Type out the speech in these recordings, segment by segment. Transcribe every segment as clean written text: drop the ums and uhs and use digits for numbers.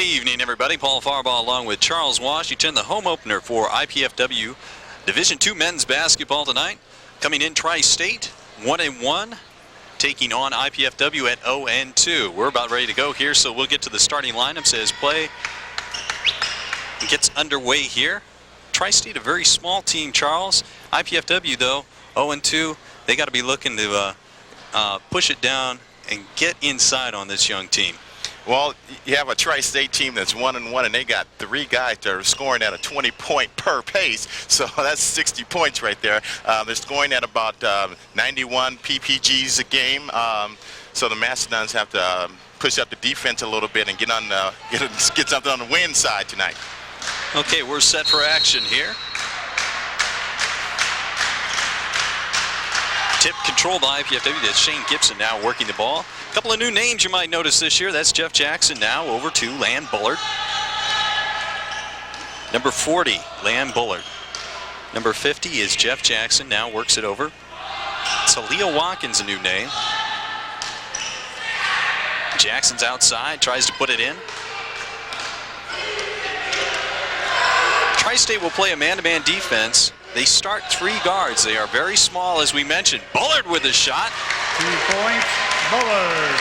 evening, everybody. Paul Farbaugh along with Charles Washington, the home opener for IPFW Division II men's basketball tonight. Coming in Tri-State, 1-1, taking on IPFW at 0-2. We're about ready to go here, so we'll get to the starting lineups as play gets underway here. Tri-State, a very small team, Charles. IPFW, though, 0-2. They got to be looking to push it down and get inside on this young team. Well, you have a Tri-State team that's 1-1, and they got 3 guys that are scoring at a 20-point per pace. So that's 60 points right there. They're scoring at about 91 PPGs a game. So the Mastodons have to push up the defense a little bit and get something on the win side tonight. Okay, we're set for action here. Tip controlled by IPFW. That's Shane Gibson now working the ball. A couple of new names you might notice this year. That's Jeff Jackson now over to Lan Bullard. Number 40, Lan Bullard. Number 50 is Jeff Jackson, now works it over. Talia Watkins, a new name. Jackson's outside, tries to put it in. Tri-State will play a man-to-man defense. They start 3 guards. They are very small, as we mentioned. Bullard with a shot. 2 points, Bullard.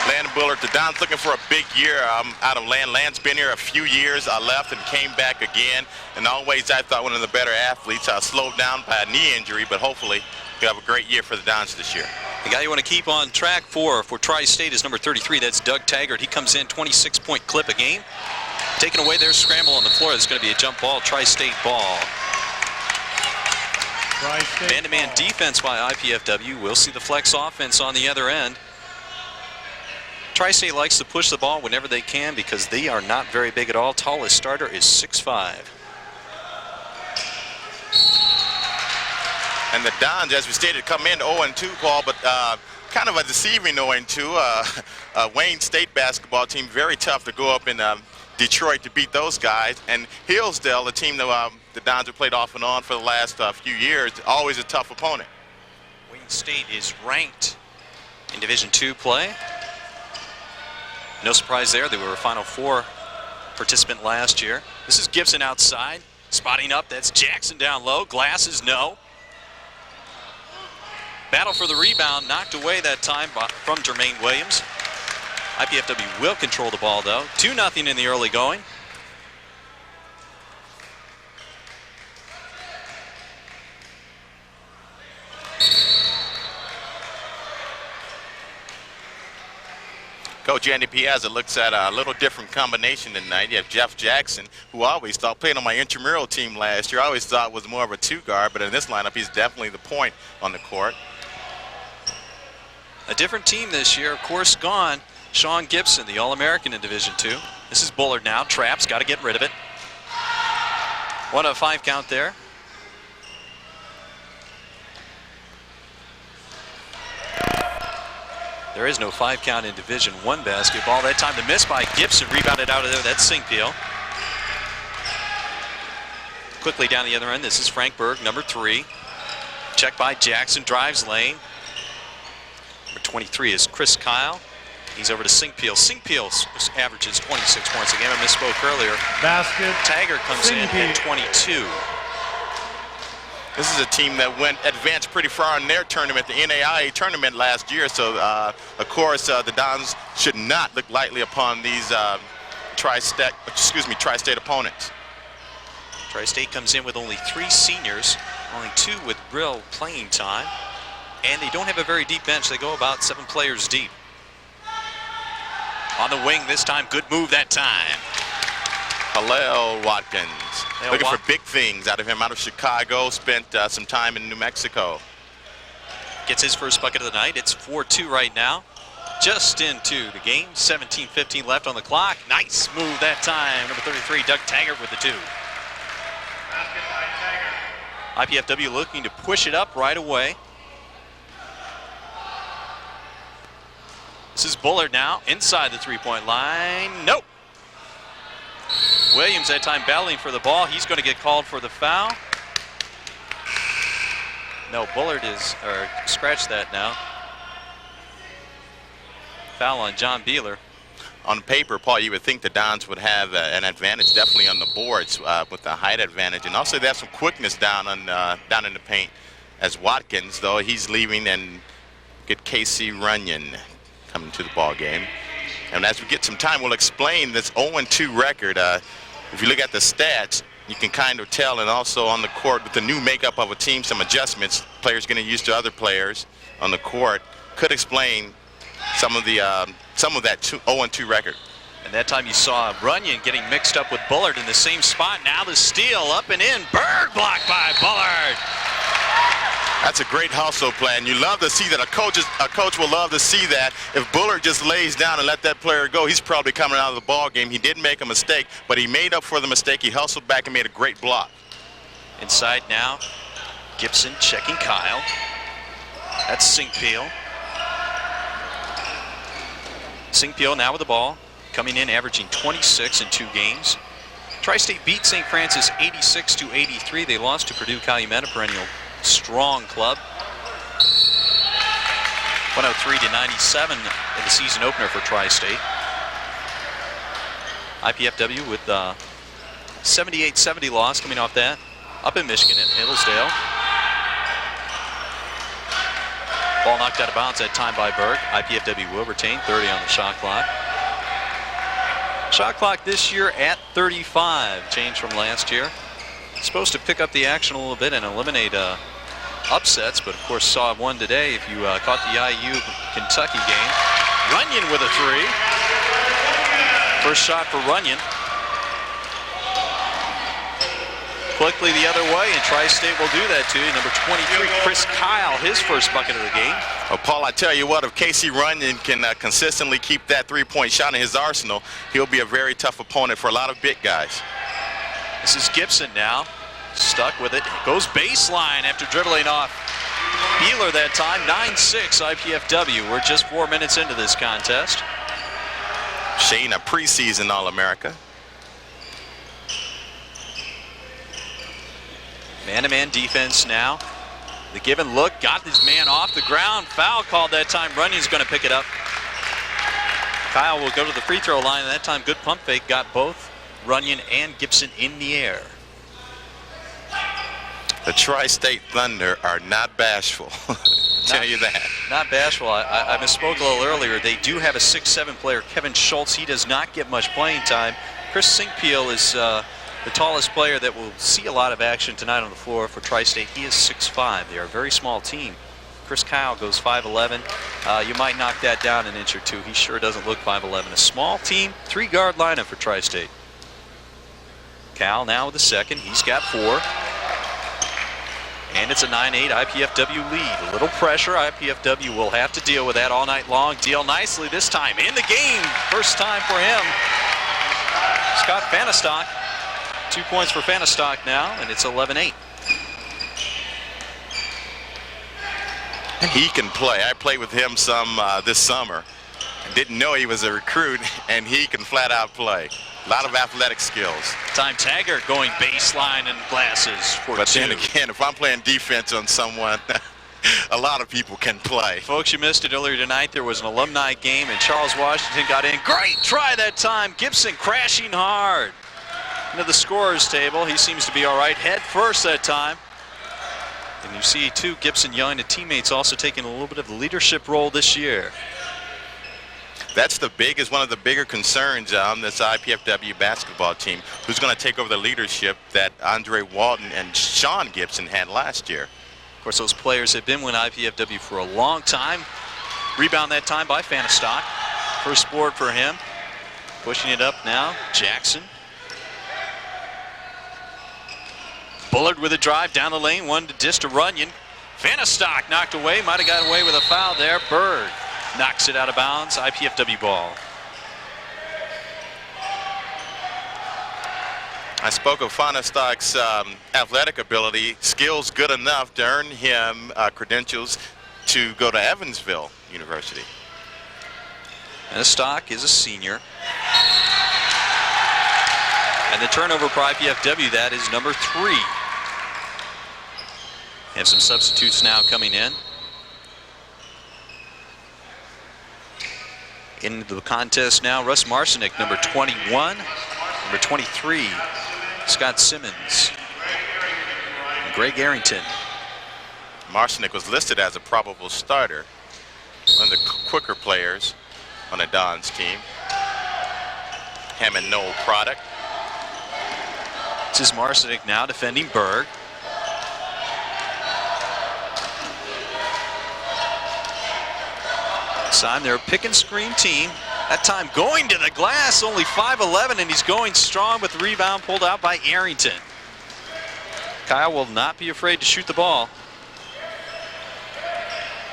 Lan Bullard, the Dons looking for a big year out of Lan. Lan's been here a few years, left and came back again. And always, I thought, one of the better athletes, slowed down by a knee injury, but hopefully he'll have a great year for the Dons this year. The guy you want to keep on track for Tri-State is number 33. That's Doug Taggart. He comes in 26-point clip a game. Taking away their scramble on the floor. It's going to be a jump ball, Tri-State ball. Man-to-man defense by IPFW. We'll see the flex offense on the other end. Tri-State likes to push the ball whenever they can because they are not very big at all. Tallest starter is 6'5". And the Dons, as we stated, come in 0-2, Paul, but kind of a deceiving 0-2. Wayne State basketball team, very tough to go up in Detroit to beat those guys. And Hillsdale, a team that the Dons have played off and on for the last few years, always a tough opponent. Wayne State is ranked in Division II play. No surprise there. They were a Final Four participant last year. This is Gibson outside, spotting up. That's Jackson down low. Glasses, no. Battle for the rebound, knocked away that time from Jermaine Williams. IPFW will control the ball, though. 2-0 in the early going. Coach Andy Piazza looks at a little different combination tonight. You have Jeff Jackson, who I always thought played on my intramural team last year. I always thought was more of a 2-guard, but in this lineup, he's definitely the point on the court. A different team this year, of course, gone. Sean Gibson, the All-American in Division II. This is Bullard now. Traps, got to get rid of it. 1-5 count there. There is no 5 count in Division I basketball. That time the miss by Gibson, rebounded out of there. That's Singpeel. Quickly down the other end, this is Frank Berg, number 3. Check by Jackson, drives lane. Number 23 is Chris Kyle. He's over to Singpeel. Singpeel averages 26 points a game. I misspoke earlier. Basket. Taggart comes in at 22. This is a team that advanced pretty far in their tournament, the NAIA tournament last year. So, of course, the Dons should not look lightly upon these Tri-State opponents. Tri-State comes in with only 3 seniors, only 2 with real playing time, and they don't have a very deep bench. They go about 7 players deep. On the wing this time, good move that time. Hillel Watkins, looking for big things out of him, out of Chicago, spent some time in New Mexico. Gets his first bucket of the night. It's 4-2 right now. Just into the game, 17:15 left on the clock. Nice move that time. Number 33, Doug Taggart with the 2. IPFW looking to push it up right away. This is Bullard now, inside the 3-point line. Nope. Williams that time battling for the ball. He's going to get called for the foul. No, Bullard is, or scratch that now. Foul on John Beeler. on paper, Paul, you would think the Dons would have an advantage, definitely on the boards with the height advantage, and also they have some quickness down in the paint. As Watkins, though, he's leaving, and get Casey Runyon coming to the ball game. And as we get some time, we'll explain this 0-2 record. If you look at the stats, you can kind of tell, and also on the court with the new makeup of a team, some adjustments, players getting used to other players on the court, could explain some of that 0-2 record. And that time you saw Runyon getting mixed up with Bullard in the same spot. Now the steal up and in. Berg blocked by Bullard. That's a great hustle plan. You love to see that. A coach will love to see that. If Bullard just lays down and let that player go, he's probably coming out of the ball game. He didn't make a mistake, but he made up for the mistake. He hustled back and made a great block. Inside now, Gibson checking Kyle. That's Singpeel. Singpeel now with the ball, coming in averaging 26 in 2 games. Tri-State beat St. Francis 86-83. They lost to Purdue Calumet, a perennial strong club. 103-97 in the season opener for Tri-State. IPFW with 78-70 loss coming off that. Up in Michigan at Hillsdale. Ball knocked out of bounds that time by Berg. IPFW will retain 30 on the shot clock. Shot clock this year at 35, change from last year. Supposed to pick up the action a little bit and eliminate upsets, but of course saw one today if you caught the IU-Kentucky game. Runyon with a 3. First shot for Runyon. Quickly the other way, and Tri-State will do that to you. Number 23, Chris Kyle, his first bucket of the game. Well, Paul, I tell you what, if Casey Runyon can consistently keep that 3-point shot in his arsenal, he'll be a very tough opponent for a lot of big guys. This is Gibson now, stuck with it. Goes baseline after dribbling off Healer that time. 9-6 IPFW. We're just 4 minutes into this contest. Shane, a preseason All-America. Man-to-man defense now. The give and look, got this man off the ground. Foul called that time. Runyon's going to pick it up. Kyle will go to the free throw line. That time, good pump fake. Got both Runyon and Gibson in the air. The Tri-State Thunder are not bashful. Tell you that. Not bashful. I misspoke a little earlier. They do have a 6'7" player, Kevin Schultz. He does not get much playing time. Chris Singpeel is the tallest player that will see a lot of action tonight on the floor for Tri-State. He is 6'5". They are a very small team. Chris Kyle goes 5'11". You might knock that down an inch or two. He sure doesn't look 5'11". A small team, 3-guard lineup for Tri-State. Cal now with the second. He's got 4. And it's a 9-8 IPFW lead. A little pressure. IPFW will have to deal with that all night long. Deal nicely this time in the game. First time for him. Scott Fanistock. 2 points for Fanistock now, and it's 11-8. He can play. I played with him some this summer. Didn't know he was a recruit, and he can flat out play. A lot of athletic skills. Time Taggart going baseline and glasses for 2. But then again, if I'm playing defense on someone, a lot of people can play. Folks, you missed it earlier tonight. There was an alumni game, and Charles Washington got in. Great try that time. Gibson crashing hard into the scorer's table. He seems to be all right. Head first that time. And you see, too, Gibson Young, the teammates also taking a little bit of a leadership role this year. That's one of the bigger concerns on this IPFW basketball team. Who's going to take over the leadership that Andre Walton and Sean Gibson had last year? Of course, those players have been with IPFW for a long time. Rebound that time by Fanistock. First board for him. Pushing it up now, Jackson. Bullard with a drive down the lane, one to dish to Runyon. Fanistock knocked away, might have got away with a foul there. Berg knocks it out of bounds. IPFW ball. I spoke of Fanistock's athletic ability, skills good enough to earn him credentials to go to Evansville University. Fanistock is a senior. And the turnover for IPFW, that is number 3. Have some substitutes now coming in. Into the contest now, Russ Marcinek, number 21. Number 23, Scott Simmons. And Greg Arrington. Marcinek was listed as a probable starter. One of the quicker players on the Dons team. Hammond Knoll product. This is Marcinek now defending Berg. This time they're a pick and screen team. That time going to the glass, only 5'11", and he's going strong with the rebound pulled out by Arrington. Kyle will not be afraid to shoot the ball.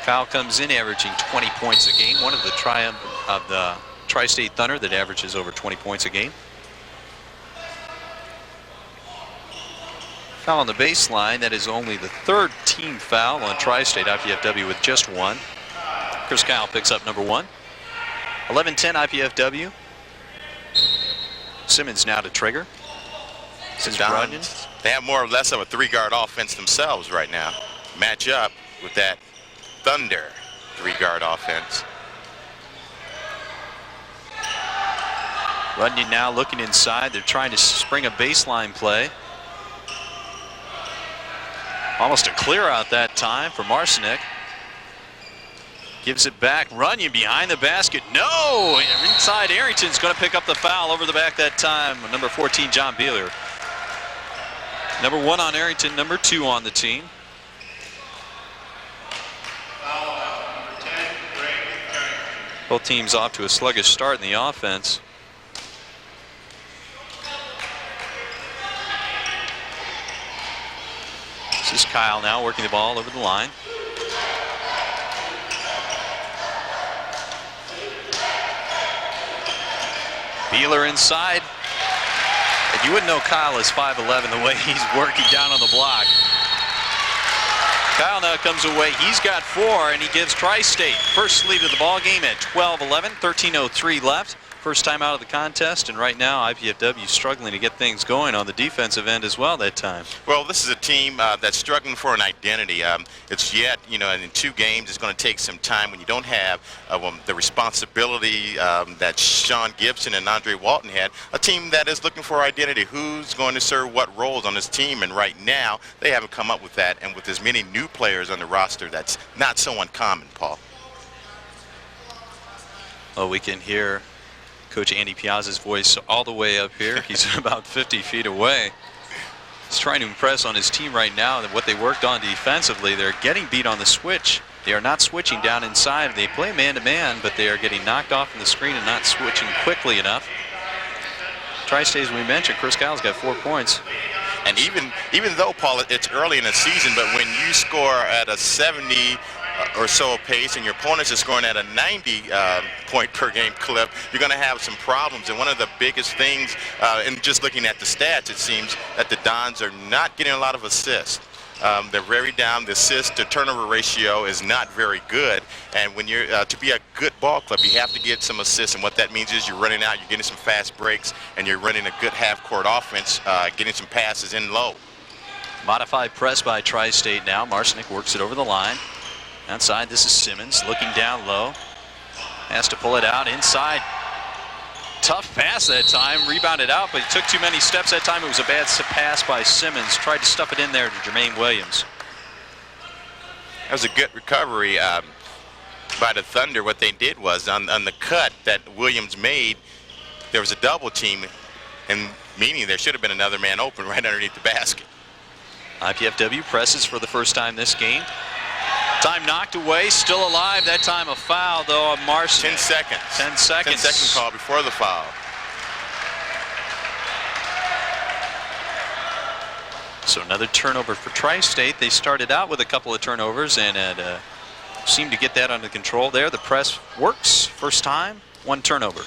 Kyle comes in averaging 20 points a game, one of the triumph of the Tri-State Thunder that averages over 20 points a game. Foul on the baseline, that is only the third team foul on Tri-State. IPFW with just one. Chris Kyle picks up number 1. 11-10 IPFW. Simmons now to trigger. This is Runyon. They have more or less of a 3-guard offense themselves right now. Match up with that Thunder 3-guard offense. Runyon now looking inside. They're trying to spring a baseline play. Almost a clear out that time for Marcinek. Gives it back. Runyon behind the basket. No! Inside, Arrington's going to pick up the foul over the back that time. Number 14, John Beeler. Number 1 on Arrington, number 2 on the team. Both teams off to a sluggish start in the offense. This is Kyle now working the ball over the line. Beeler inside. And you wouldn't know Kyle is 5'11" the way he's working down on the block. Kyle now comes away. He's got 4, and he gives Tri-State first lead of the ball game at 12-11, 13:03 left. First time out of the contest, and right now IPFW struggling to get things going on the defensive end as well that time. Well, this is a team that's struggling for an identity. It's yet, in 2 games, it's going to take some time when you don't have the responsibility that Sean Gibson and Andre Walton had. A team that is looking for identity. Who's going to serve what roles on this team? And right now, they haven't come up with that. And with as many new players on the roster, that's not so uncommon, Paul. Well, we can hear Coach Andy Piazza's voice all the way up here. He's about 50 feet away. He's trying to impress on his team right now that what they worked on defensively. They're getting beat on the switch. They are not switching down inside. They play man-to-man, but they are getting knocked off in the screen and not switching quickly enough. Tri-State, as we mentioned, Chris Kyle's got 4 points. And even though, Paul, it's early in the season, but when you score at a 70 or so pace and your opponents are scoring at a 90 point per game clip, you're going to have some problems. And one of the biggest things, and just looking at the stats, it seems that the Dons are not getting a lot of assists. They're very down. The assist to turnover ratio is not very good. And when you're to be a good ball club, you have to get some assists. And what that means is you're running out, you're getting some fast breaks, and you're running a good half-court offense, getting some passes in low. Modified press by Tri-State now. Marcinek works it over the line. Outside, this is Simmons looking down low. Has to pull it out inside. Tough pass that time, rebounded out, but he took too many steps that time. It was a bad pass by Simmons. Tried to stuff it in there to Jermaine Williams. That was a good recovery by the Thunder. What they did was on the cut that Williams made, there was a double team, and meaning there should have been another man open right underneath the basket. IPFW presses for the first time this game. Time knocked away, still alive. That time a foul, though, on Marcinek. 10 seconds. 10 seconds. 10-second call before the foul. So another turnover for Tri-State. They started out with a couple of turnovers and had, seemed to get that under control there. The press works. First time, 1 turnover.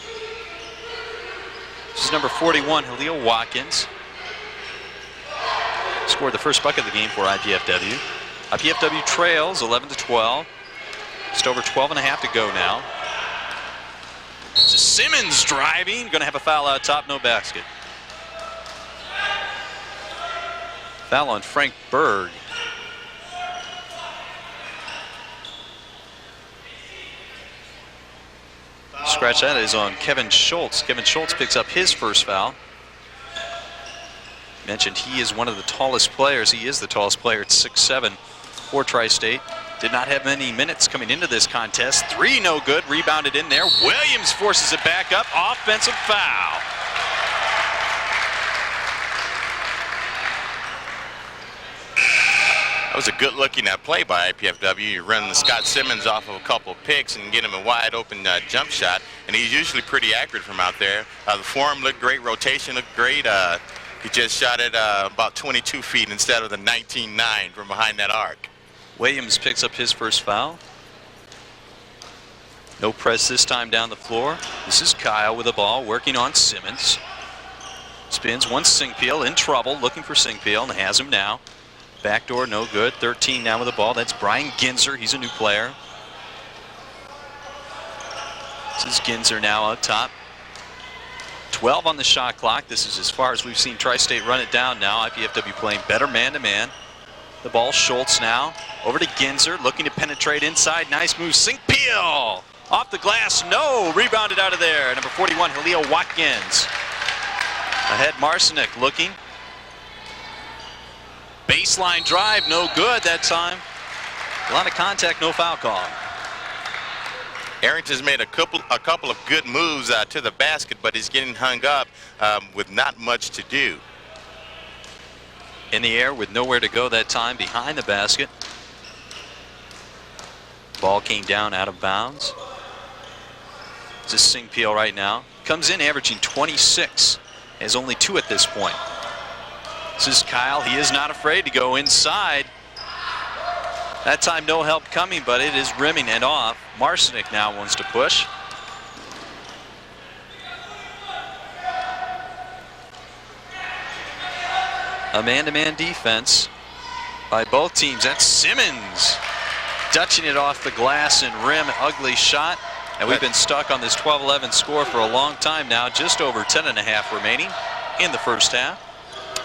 This is number 41, Halil Watkins. Scored the first bucket of the game for IPFW. IPFW trails 11-12. Just over 12.5 to go now. This is Simmons driving. Going to have a foul out top, no basket. Foul on Frank Berg. scratch that is on Kevin Schultz. Kevin Schultz picks up his first foul. Mentioned he is one of the tallest players. He is the tallest player at 6'7" for Tri-State. Did not have many minutes coming into this contest. 3 no good, rebounded in there. Williams forces it back up, offensive foul. That was a good looking play by IPFW. You run the Scott Simmons off of a couple of picks and get him a wide open jump shot, and he's usually pretty accurate from out there. The form looked great, rotation looked great. He just shot it about 22 feet instead of the 19.9 from behind that arc. Williams picks up his first foul. No press this time down the floor. This is Kyle with the ball, working on Simmons. Spins one Singpeel, in trouble, looking for Singpeel, and has him now. Backdoor, no good. 13 now with the ball. That's Brian Ginzer. He's a new player. This is Ginzer now up top. 12 on the shot clock. This is as far as we've seen Tri-State run it down now. IPFW playing better man-to-man. The ball, Schultz now. Over to Ginzer, looking to penetrate inside. Nice move, Singpeel. Off the glass, no. Rebounded out of there. Number 41, Halil Watkins. Ahead, Marcinek looking. Baseline drive, no good that time. A lot of contact, no foul call. Arrington's made a couple of good moves to the basket, but he's getting hung up with not much to do. In the air with nowhere to go that time, behind the basket. Ball came down out of bounds. This is Singpeel right now. Comes in averaging 26. Has only 2 at this point. This is Kyle. He is not afraid to go inside. That time no help coming, but it is rimming and off. Marcinek now wants to push. A man-to-man defense by both teams. That's Simmons dutching it off the glass and rim. Ugly shot. And we've been stuck on this 12-11 score for a long time now. Just over 10.5 remaining in the first half.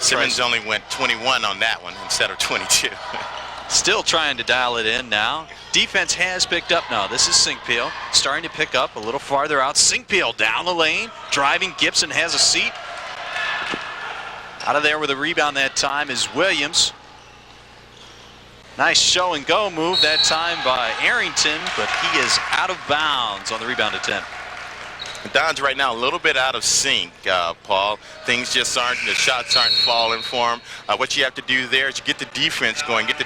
Simmons only went 21 on that one instead of 22. Still trying to dial it in now. Defense has picked up now. This is Singpeel starting to pick up a little farther out. Singpeel down the lane, driving. Gibson has a seat. Out of there with a rebound that time is Williams. Nice show and go move that time by Arrington, but he is out of bounds on the rebound attempt. Don's right now a little bit out of sync, Paul. Things just aren't, the shots aren't falling for him. What you have to do there is you get the defense going, get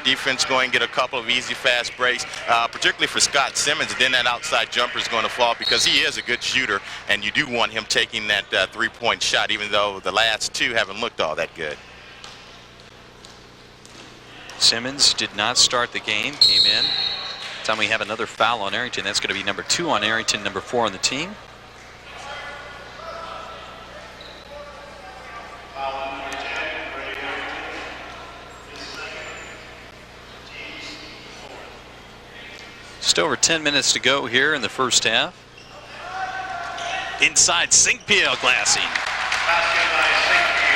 a couple of easy, fast breaks, particularly for Scott Simmons, and then that outside jumper is going to fall because he is a good shooter, and you do want him taking that three-point shot, even though the last 2 haven't looked all that good. Simmons did not start the game, came in. Time we have another foul on Arrington. That's going to be number 2 on Arrington, number 4 on the team. Just over 10 minutes to go here in the first half. Inside, Singpeel glassing.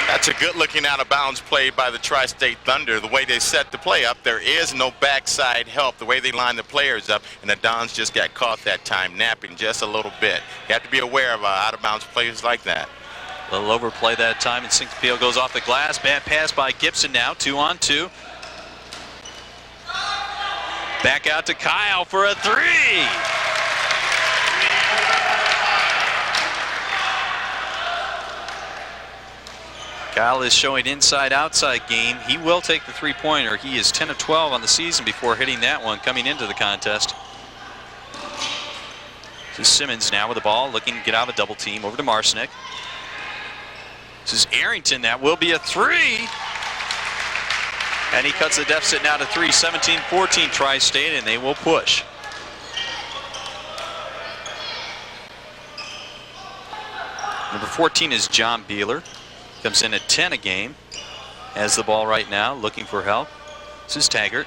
That's a good-looking out-of-bounds play by the Tri-State Thunder. The way they set the play up, there is no backside help. The way they line the players up, and the Dons just got caught that time, napping just a little bit. You have to be aware of out-of-bounds players like that. A little overplay that time, and Singpeel goes off the glass. Bad pass by Gibson now, 2-on-2. Back out to Kyle for a 3. Kyle is showing inside-outside game. He will take the three-pointer. He is 10 of 12 on the season before hitting that one coming into the contest. This is Simmons now with the ball, looking to get out of a double team. Over to Marcinek. This is Arrington. That will be a 3. And he cuts the deficit now to 3. 17-14 Tri-State, and they will push. Number 14 is John Beeler. Comes in at 10 a game. Has the ball right now, looking for help. This is Taggart.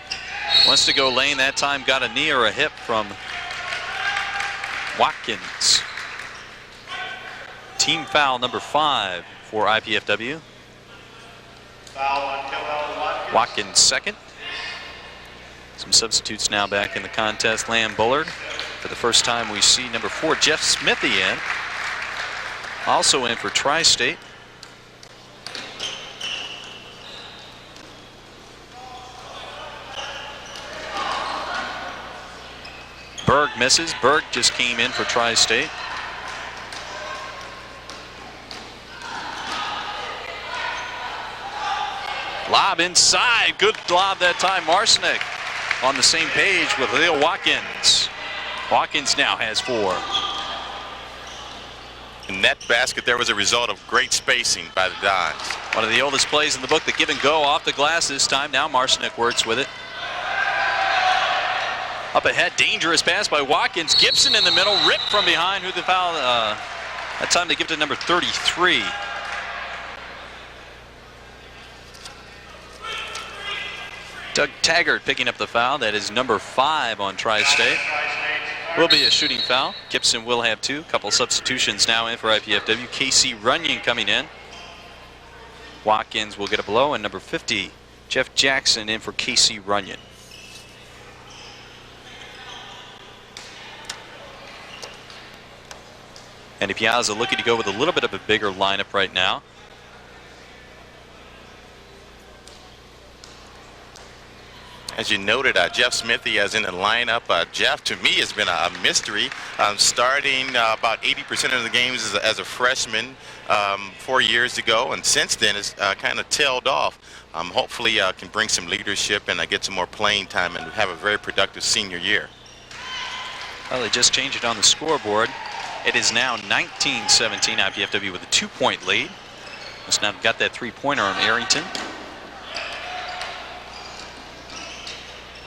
Wants to go lane that time. Got a knee or a hip from Watkins. Team foul number 5 for IPFW. Foul on Watkins. Watkins second. Some substitutes now back in the contest. Lamb Bullard For the first time, we see number 4, Jeff Smithy in. Also in for Tri-State. Berg misses. Berg just came in for Tri-State. Lob inside. Good lob that time. Marcinek on the same page with Leo Watkins. Watkins now has 4. And that basket there was a result of great spacing by the Dons. One of the oldest plays in the book, the give and go off the glass this time. Now Marcinek works with it. Up ahead, dangerous pass by Watkins. Gibson in the middle, ripped from behind. Who the foul? That time they give it to number 33. Doug Taggart picking up the foul. That is number 5 on Tri-State. Will be a shooting foul. Gibson will have 2. Couple substitutions now in for IPFW. Casey Runyon coming in. Watkins will get a blow, and number 50, Jeff Jackson, in for Casey Runyon. And Piazza looking to go with a little bit of a bigger lineup right now. As you noted, Jeff Smithy is in the lineup. Jeff, to me, has been a mystery. Starting about 80% of the games as a freshman 4 years ago, and since then has kind of tailed off. Hopefully can bring some leadership and get some more playing time and have a very productive senior year. Well, they just changed it on the scoreboard. It is now 19-17, IPFW with a 2-point lead. Just now got that 3-pointer on Arrington.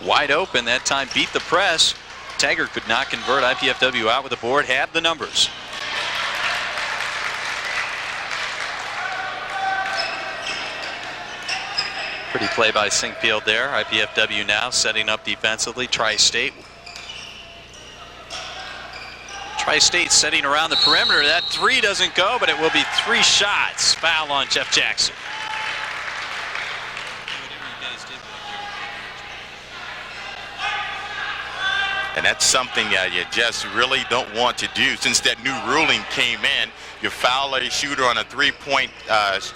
Wide open that time, beat the press. Taggart could not convert. IPFW out with the board, had the numbers. Pretty play by Sinkfield there. IPFW now setting up defensively. Tri-State setting around the perimeter. That 3 doesn't go, but it will be 3 shots. Foul on Jeff Jackson. And that's something you just really don't want to do. Since that new ruling came in, you foul a shooter on a 3-point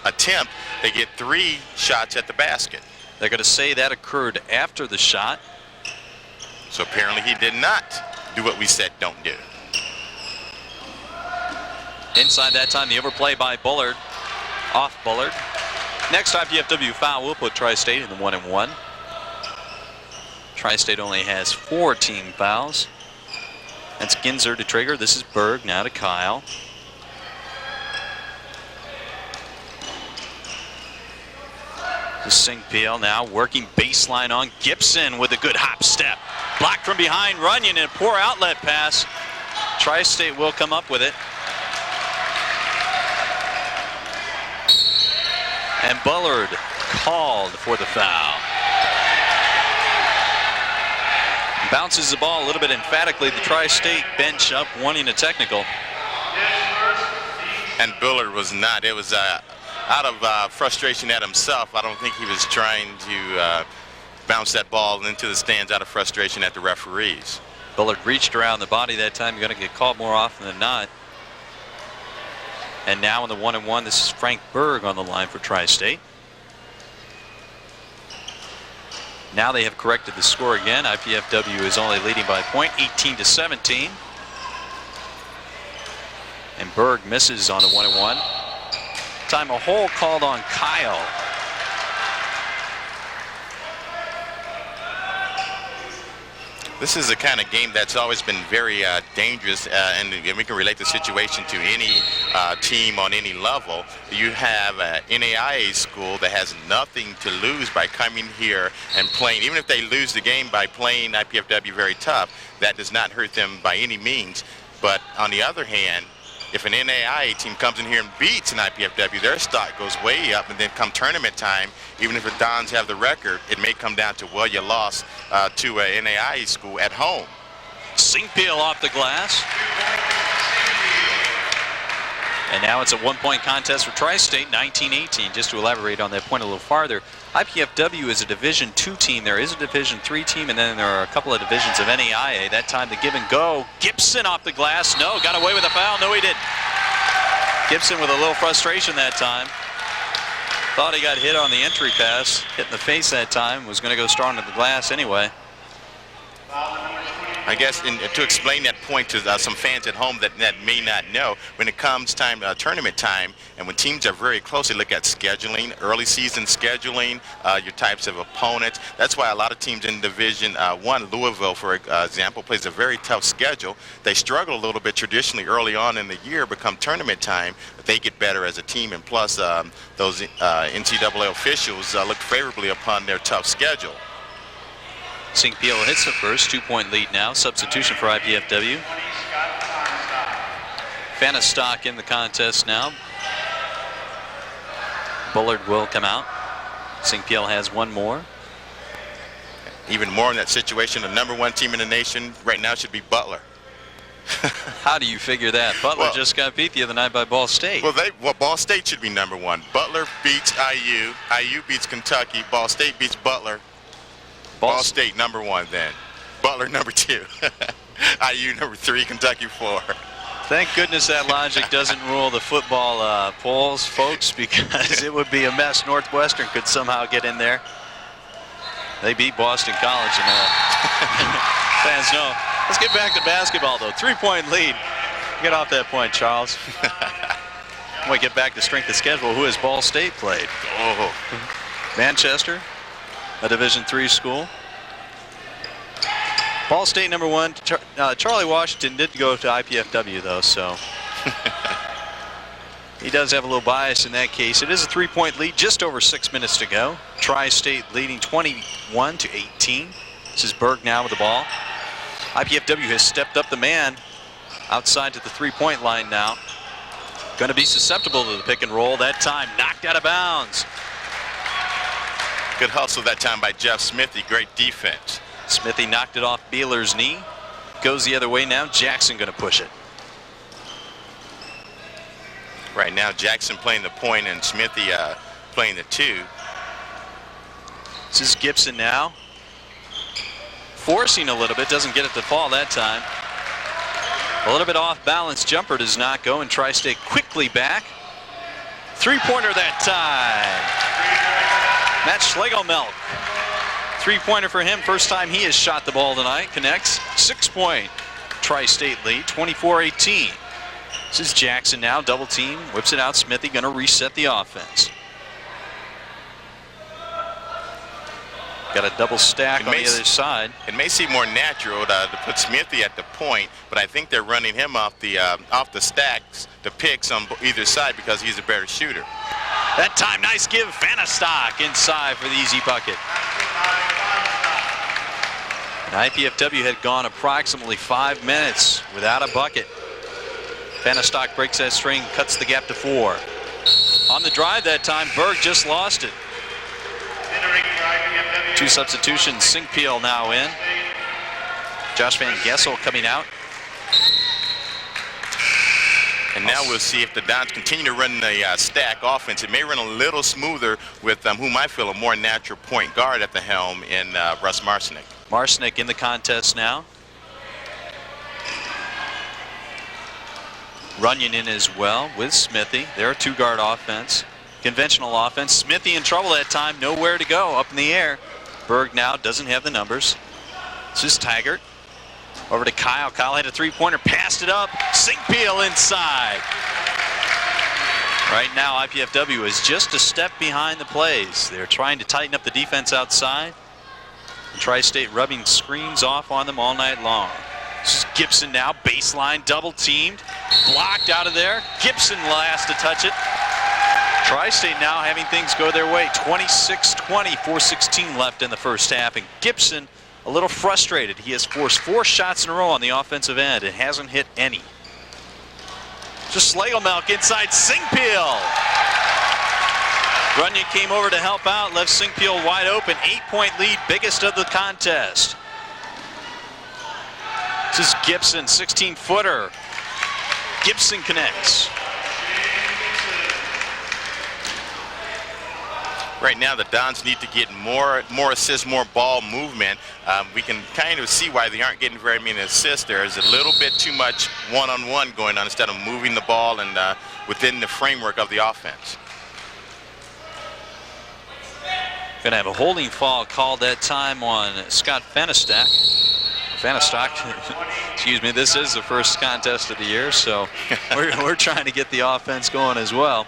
attempt, they get 3 shots at the basket. They're going to say that occurred after the shot. So apparently he did not do what we said don't do. Inside that time, the overplay by Bullard. Off Bullard. Next IPFW foul will put Tri-State in the 1-and-1. Tri-State only has 4 team fouls. That's Ginzer to Traeger. This is Berg, now to Kyle. This is Singpeel now working baseline on Gibson with a good hop step. Blocked from behind Runyon, and a poor outlet pass. Tri-State will come up with it. And Bullard called for the foul. Bounces the ball a little bit emphatically. The Tri-State bench up wanting a technical. And Bullard was not. It was out of frustration at himself. I don't think he was trying to bounce that ball into the stands out of frustration at the referees. Bullard reached around the body that time. You're going to get called more often than not. And now in the 1-and-1, this is Frank Berg on the line for Tri-State. Now they have corrected the score again. IPFW is only leading by a point, 18-17. And Berg misses on the 1-and-1. Time a hole called on Kyle. This is the kind of game that's always been very dangerous, and we can relate the situation to any team on any level. You have an NAIA school that has nothing to lose by coming here and playing. Even if they lose the game by playing IPFW very tough, that does not hurt them by any means. But on the other hand, if an NAIA team comes in here and beats an IPFW, their stock goes way up, and then come tournament time, even if the Dons have the record, it may come down to, well, you lost to a NAIA school at home. Singpeel off the glass. And now it's a one-point contest for Tri-State, 19-18. Just to elaborate on that point a little farther, IPFW is a Division II team. There is a Division III team, and then there are a couple of divisions of NAIA. That time the give and go. Gibson off the glass. No, got away with a foul. No, he didn't. Gibson with a little frustration that time. Thought he got hit on the entry pass. Hit in the face that time. Was going to go strong to the glass anyway. I guess to explain that point to some fans at home that may not know, when it comes time tournament time, and when teams are very close, they look at scheduling, early season scheduling, your types of opponents. That's why a lot of teams in Division I, Louisville, for example, plays a very tough schedule. They struggle a little bit traditionally early on in the year. Become tournament time, they get better as a team, and plus those NCAA officials look favorably upon their tough schedule. St. Pio hits the first, 2-point lead now. Substitution for IPFW. Fanastock in the contest now. Bullard will come out. St. Pio has one more. Even more in that situation, the #1 team in the nation right now should be Butler. How do you figure that? Butler just got beat the other night by Ball State. Well, Ball State should be #1. Butler beats IU. IU beats Kentucky. Ball State beats Butler. Ball State #1 then. Butler #2. IU #3. Kentucky 4. Thank goodness that logic doesn't rule the football polls, folks, because it would be a mess. Northwestern could somehow get in there. They beat Boston College, and fans know. Let's get back to basketball, though. 3-point lead. Get off that point, Charles. When we get back to strength of schedule, who has Ball State played? Oh. Manchester, a Division III school. Ball State #1. Charlie Washington did go to IPFW, though, so he does have a little bias in that case. It is a 3-point lead, just over 6 minutes to go. Tri-State leading 21-18. This is Berg now with the ball. IPFW has stepped up the man outside to the 3-point line now. Going to be susceptible to the pick and roll. That time knocked out of bounds. Good hustle that time by Jeff Smithy. Great defense. Smithy knocked it off Beeler's knee. Goes the other way now. Jackson going to push it. Right now, Jackson playing the point and Smithy playing the 2. This is Gibson now. Forcing a little bit. Doesn't get it to fall that time. A little bit off balance. Jumper does not go, and Tri-State quickly back. 3-pointer that time. Matt Schlegelmelk. 3-pointer for him. First time he has shot the ball tonight. Connects. 6-point Tri-State lead, 24-18. This is Jackson now. Double team. Whips it out. Smithy going to reset the offense. Got a double stack on the other side. It may seem more natural to put Smithy at the point, but I think they're running him off the stacks, the picks on either side, because he's a better shooter. That time, nice give. Fanastock inside for the easy bucket. And IPFW had gone approximately 5 minutes without a bucket. Fanastock breaks that string, cuts the gap to 4. On the drive that time, Berg just lost it. 2 substitutions. St. Pio now in. Josh Van Gessel coming out. And now we'll see if the Dons continue to run the stack offense. It may run a little smoother with whom I feel a more natural point guard at the helm in Russ Marcinick. Marcinick in the contest now. Runyon in as well with Smithy. They're a 2-guard offense. Conventional offense. Smithy in trouble that time. Nowhere to go. Up in the air. Berg now doesn't have the numbers. This is Taggart. Over to Kyle. Kyle had a 3-pointer. Passed it up. St. Pio inside. Right now, IPFW is just a step behind the plays. They're trying to tighten up the defense outside. Tri-State rubbing screens off on them all night long. This is Gibson now. Baseline. Double teamed. Blocked out of there. Gibson last to touch it. Tri-State now having things go their way. 26-20, 4:16 left in the first half. And Gibson a little frustrated. He has forced 4 shots in a row on the offensive end and hasn't hit any. Just Schlegelmelk inside St. Pio. Runyon came over to help out, left St. Pio wide open. 8-point lead, biggest of the contest. This is Gibson, 16-footer. Gibson connects. Right now, the Dons need to get more assists, more ball movement. We can kind of see why they aren't getting very many assists. There's a little bit too much one-on-one going on instead of moving the ball and within the framework of the offense. Going to have a holding foul called that time on Scott Fanistock. Excuse me, this is the first contest of the year, so we're trying to get the offense going as well.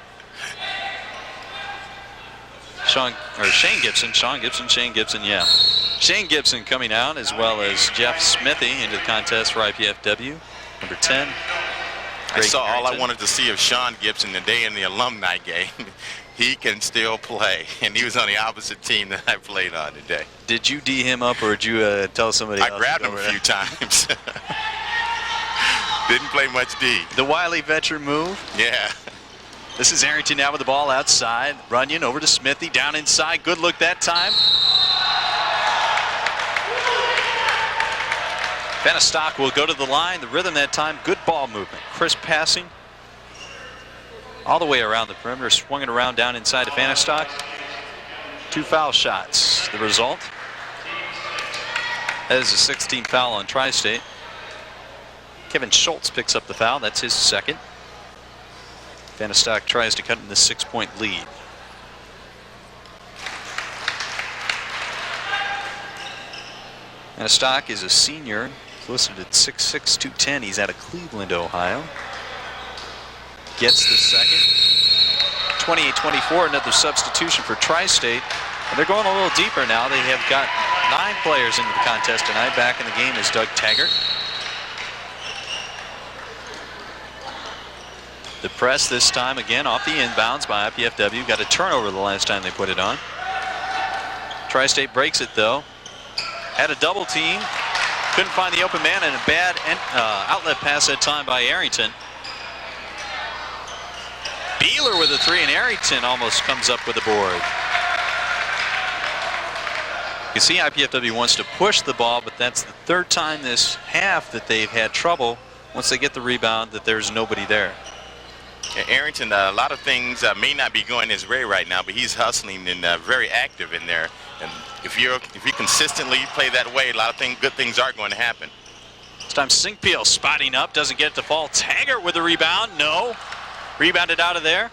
Shane Gibson, yeah. Shane Gibson coming out, as well as Jeff Smithy into the contest for IPFW, number 10. I saw all I wanted to see of Sean Gibson today in the alumni game. He can still play, and he was on the opposite team that I played on today. Did you D him up, or did you tell somebody else? I grabbed him a few times. Didn't play much D. The wily veteran move. Yeah. This is Arrington now with the ball outside. Runyon over to Smithy, down inside. Good look that time. Fanistock will go to the line. The rhythm that time. Good ball movement. Crisp passing. All the way around the perimeter. Swung it around down inside to Fanistock. 2 foul shots. The result. That is a 16th foul on Tri-State. Kevin Schultz picks up the foul. That's his second. Fanistock tries to cut in the 6-point lead. Fanistock is a senior. He's listed at 6'6", 210. He's out of Cleveland, Ohio. Gets the second. 28-24, another substitution for Tri-State. And they're going a little deeper now. They have got 9 players into the contest tonight. Back in the game is Doug Taggart. The press this time again off the inbounds by IPFW. Got a turnover the last time they put it on. Tri-State breaks it though. Had a double team. Couldn't find the open man, and a bad outlet pass that time by Arrington. Beeler with a 3, and Arrington almost comes up with a board. You can see IPFW wants to push the ball, but that's the 3rd time this half that they've had trouble. Once they get the rebound, that there's nobody there. Arrington, a lot of things may not be going his way right now, but he's hustling and very active in there. And if you consistently play that way, a lot of good things are going to happen. This time Sinkpeel spotting up, doesn't get it to fall. Taggart with the rebound, no. Rebounded out of there.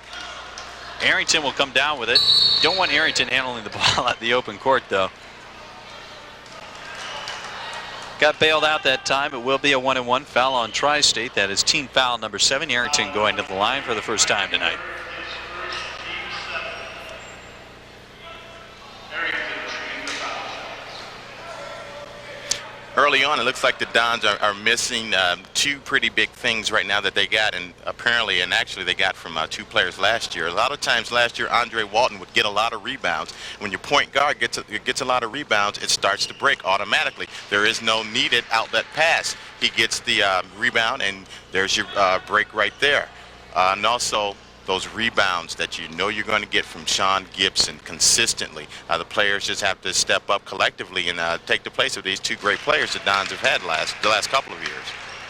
Arrington will come down with it. Don't want Arrington handling the ball at the open court though. Got bailed out that time. It will be a 1-and-1 foul on Tri-State. That is team foul number 7. Arrington going to the line for the first time tonight. Early on, it looks like the Dons are missing 2 pretty big things right now that they got, and apparently, and actually they got from 2 players last year. A lot of times last year, Andre Walton would get a lot of rebounds. When your point guard gets a lot of rebounds, it starts to break automatically. There is no needed outlet pass. He gets the rebound, and there's your break right there. And also, those rebounds that you know you're going to get from Sean Gibson consistently. The players just have to step up collectively and take the place of these 2 great players the Dons have had the last couple of years.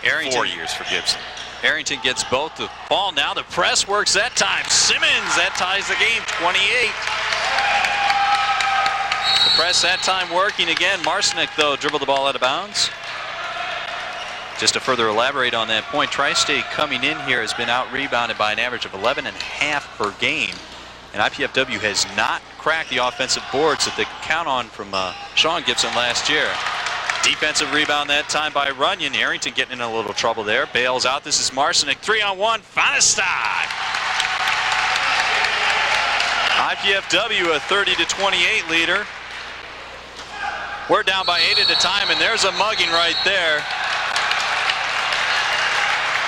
Arrington, 4 years for Gibson. Arrington gets both. The ball now. The press works that time. Simmons, that ties the game, 28. The press that time working again. Marcinick, though, dribbled the ball out of bounds. Just to further elaborate on that point, Tri-State coming in here has been out-rebounded by an average of 11.5 per game. And IPFW has not cracked the offensive boards that they could count on from Sean Gibson last year. Defensive rebound that time by Runyon. Arrington getting in a little trouble there. Bails out. This is Marcinick. 3-on-1. Fanistock. IPFW a 30-28 leader. We're down by 8 at a time, and there's a mugging right there.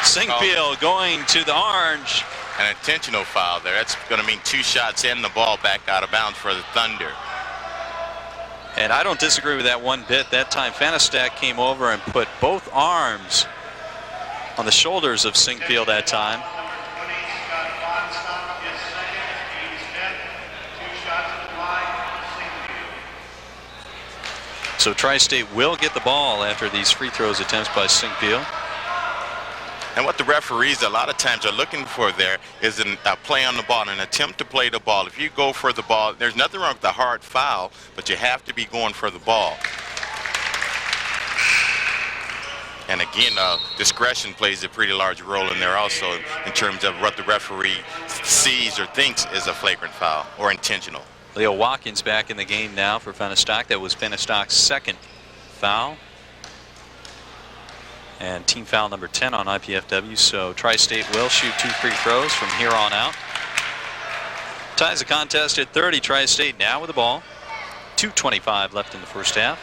Sinkpeel going to the orange. An intentional foul there. That's going to mean 2 shots and the ball back out of bounds for the Thunder. And I don't disagree with that one bit. That time Fanistock came over and put both arms on the shoulders of Sinkpeel that time. So Tri-State will get the ball after these free throws attempts by Sinkpeel. And what the referees a lot of times are looking for there is a play on the ball, an attempt to play the ball. If you go for the ball, there's nothing wrong with the hard foul, but you have to be going for the ball. And again, discretion plays a pretty large role in there also in terms of what the referee sees or thinks is a flagrant foul or intentional. Leo Watkins back in the game now for Fennestock. That was Fennestock's second foul. And team foul number 10 on IPFW. So Tri-State will shoot 2 free throws from here on out. Ties the contest at 30. Tri-State now with the ball. 2:25 left in the first half.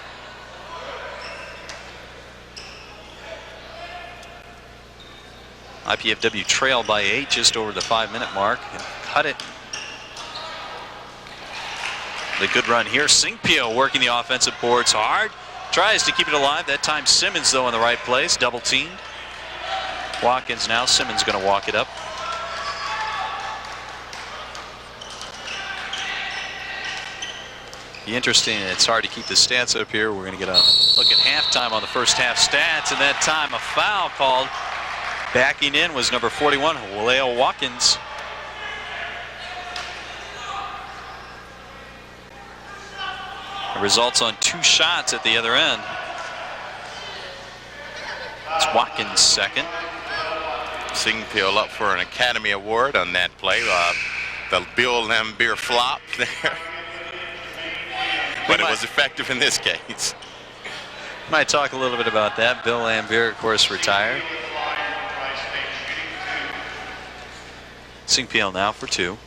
IPFW trailed by 8 just over the 5-minute mark and cut it. The good run here. Singpio working the offensive boards hard. Tries to keep it alive. That time Simmons, though, in the right place. Double teamed. Watkins now. Simmons going to walk it up. Be interesting. It's hard to keep the stats up here. We're going to get a look at halftime on the first half stats. And that time a foul called. Backing in was number 41, Leo Watkins. It results on 2 shots at the other end. It's Watkins' second. Singpil up for an Academy Award on that play. The Bill Lambier flop there. But it was effective in this case. Might talk a little bit about that. Bill Lambier, of course, retired. Singpil now for 2.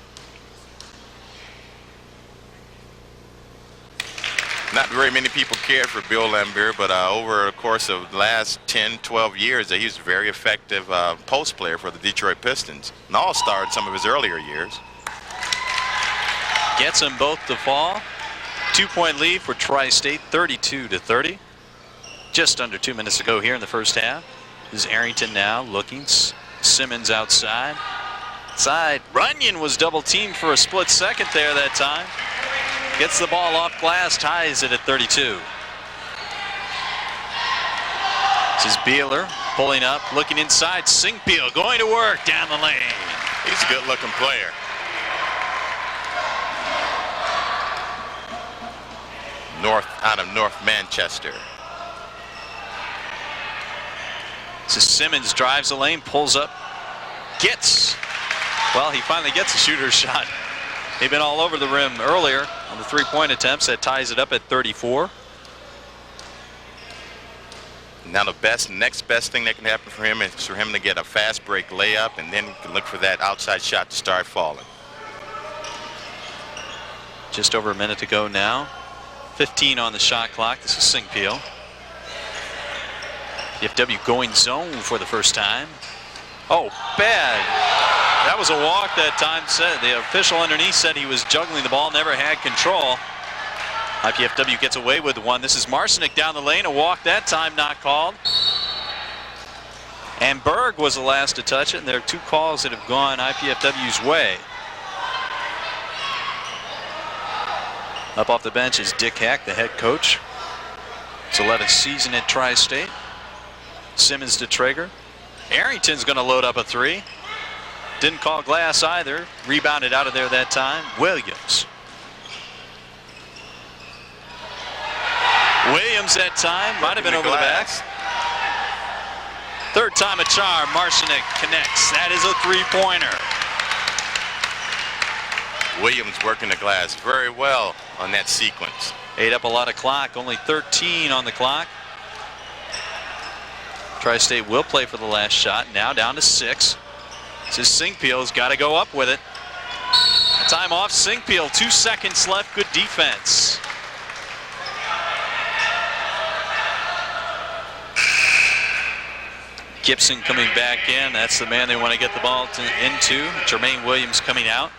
Not very many people cared for Bill Lambier, but over the course of the last 10, 12 years, he was a very effective post player for the Detroit Pistons. An all-star in some of his earlier years. Gets them both to fall. 2-point lead for Tri-State, 32-30. Just under 2 minutes to go here in the first half. This is Arrington now looking. Simmons outside. Side. Runyon was double teamed for a split second there that time. Gets the ball off glass, ties it at 32. This is Beeler pulling up, looking inside. Singpil going to work down the lane. He's a good-looking player. Out of North Manchester. This is Simmons drives the lane, pulls up, gets. Well, he finally gets a shooter's shot. They've been all over the rim earlier on the 3-point attempts. That ties it up at 34. Now the next best thing that can happen for him is for him to get a fast break layup, and then he can look for that outside shot to start falling. Just over a minute to go now. 15 on the shot clock. This is Singpil. PFW going zone for the first time. Oh, bad. That was a walk that time. The official underneath said he was juggling the ball, never had control. IPFW gets away with one. This is Marcinick down the lane. A walk that time not called. And Berg was the last to touch it, and there are 2 calls that have gone IPFW's way. Up off the bench is Dick Heck, the head coach. It's 11th season at Tri-State. Simmons to Traeger. Arrington's going to load up a 3. Didn't call glass either. Rebounded out of there that time. Williams. Williams that time. Might have been over the back. Third time a charm. Marcinick connects. That is a 3-pointer. Williams working the glass very well on that sequence. Ate up a lot of clock. Only 13 on the clock. Tri-State will play for the last shot. Now down to 6. This is Singpil's got to go up with it. Time off Singpil. 2 seconds left. Good defense. Gibson coming back in. That's the man they want to get the ball into. Jermaine Williams coming out.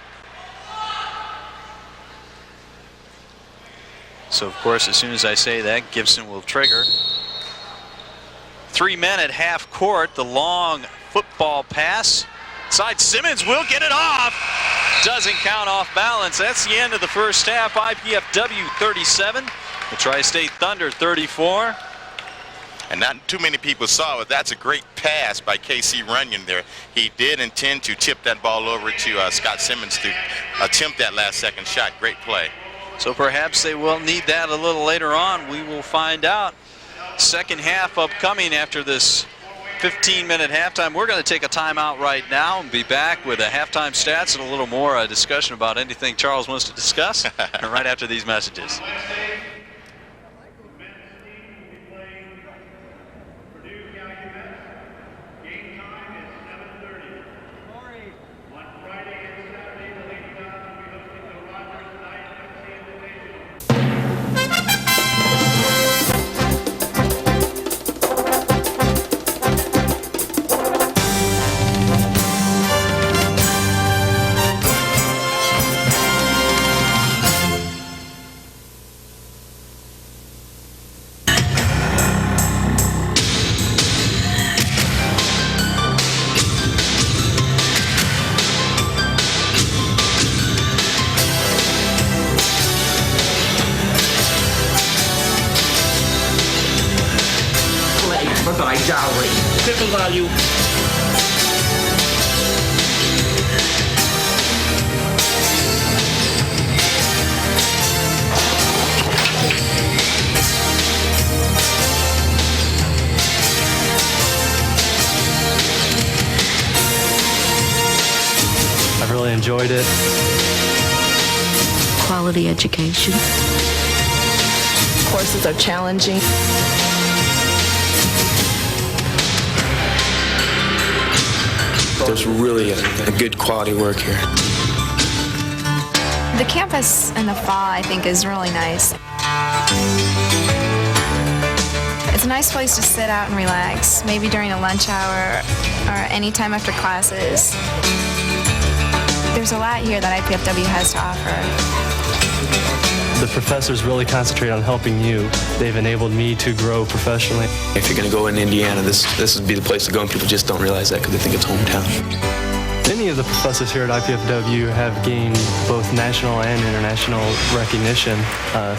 So, of course, as soon as I say that, Gibson will trigger. 3 men at half court. The long football pass. Side Simmons will get it off. Doesn't count off balance. That's the end of the first half. IPFW 37. The Tri-State Thunder 34. and not too many people saw it. That's a great pass by K.C. Runyon there. He did intend to tip that ball over to Scott Simmons to attempt that last second shot. Great play. So perhaps they will need that a little later on. We will find out. Second half upcoming after this 15-minute halftime. We're going to take a timeout right now and be back with a halftime stats and a little more discussion about anything Charles wants to discuss right after these messages. Triple value. I've really enjoyed it. Quality education. Courses are challenging. There's really a good quality work here. The campus in the fall, I think, is really nice. It's a nice place to sit out and relax, maybe during a lunch hour or any time after classes. There's a lot here that IPFW has to offer. The professors really concentrate on helping you. They've enabled me to grow professionally. If you're going to go in Indiana, this would be the place to go, and people just don't realize that because they think it's hometown. Many of the professors here at IPFW have gained both national and international recognition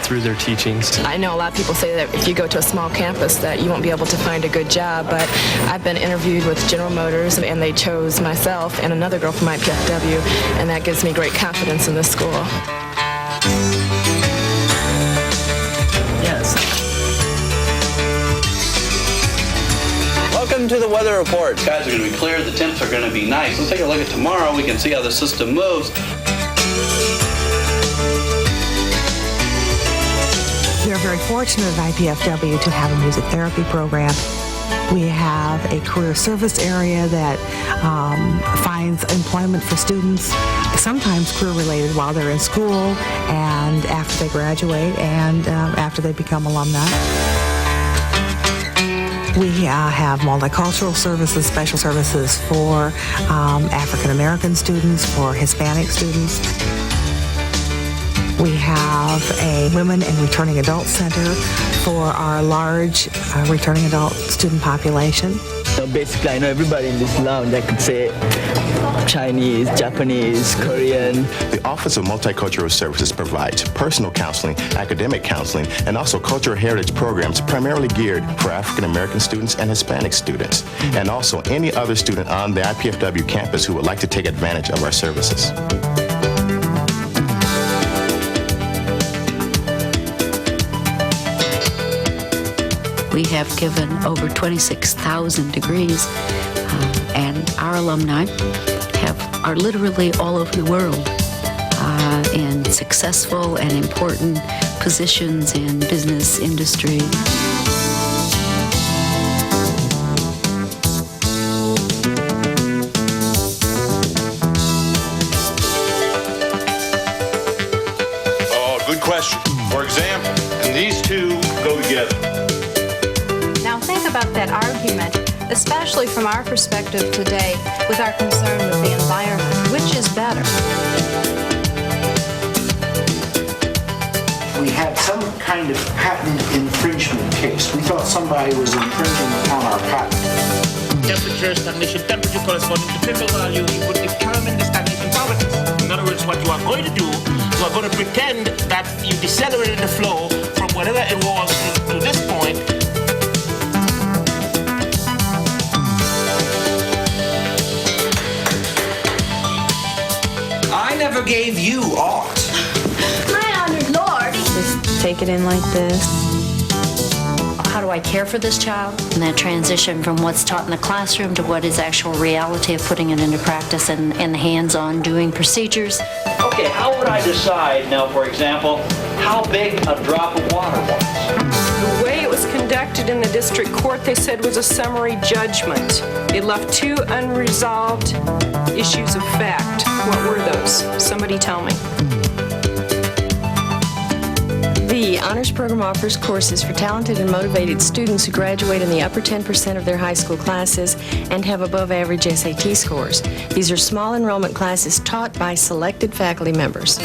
through their teachings. I know a lot of people say that if you go to a small campus that you won't be able to find a good job, but I've been interviewed with General Motors, and they chose myself and another girl from IPFW, and that gives me great confidence in this school. Welcome to the weather report. Skies are going to be clear. The temps are going to be nice. Let's take a look at tomorrow. We can see how the system moves. We are very fortunate at IPFW to have a music therapy program. We have a career service area that finds employment for students, sometimes career-related while they're in school and after they graduate and after they become alumni. We have multicultural services, special services for African-American students, for Hispanic students. We have a Women and Returning Adult Center for our large returning adult student population. So basically, I know everybody in this lounge. I could say Chinese, Japanese, Korean. The Office of Multicultural Services provides personal counseling, academic counseling, and also cultural heritage programs primarily geared for African American students and Hispanic students, and also any other student on the IPFW campus who would like to take advantage of our services. We have given over 26,000 degrees, and our alumni are literally all over the world in successful and important positions in business, industry. Oh, good question. For example, can these two go together? Now think about that argument, especially from our perspective today with our concern with the environment. Which is better? We had some kind of patent infringement case. We thought somebody was infringing upon our patent. Temperature stagnation, temperature corresponding to triple value, you would determine the stagnation properties. In other words, what you are going to do, you are going to pretend that you decelerated the flow from whatever it was to this point. gave you aught? My honored lord. Just take it in like this. How do I care for this child? And that transition from what's taught in the classroom to what is actual reality of putting it into practice and the hands-on doing procedures. Okay, how would I decide now, for example, how big a drop of water was? The way it was conducted in the district court, they said, was a summary judgment. It left 2 unresolved issues of fact. What were those? Somebody tell me. The Honors Program offers courses for talented and motivated students who graduate in the upper 10% of their high school classes and have above average SAT scores. These are small enrollment classes taught by selected faculty members.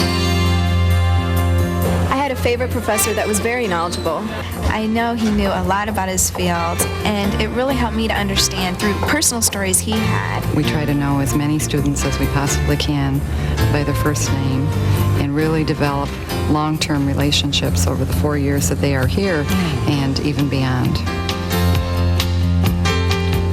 I had a favorite professor that was very knowledgeable. I know he knew a lot about his field, and it really helped me to understand through personal stories he had. We try to know as many students as we possibly can by their first name and really develop long-term relationships over the 4 years that they are here and even beyond.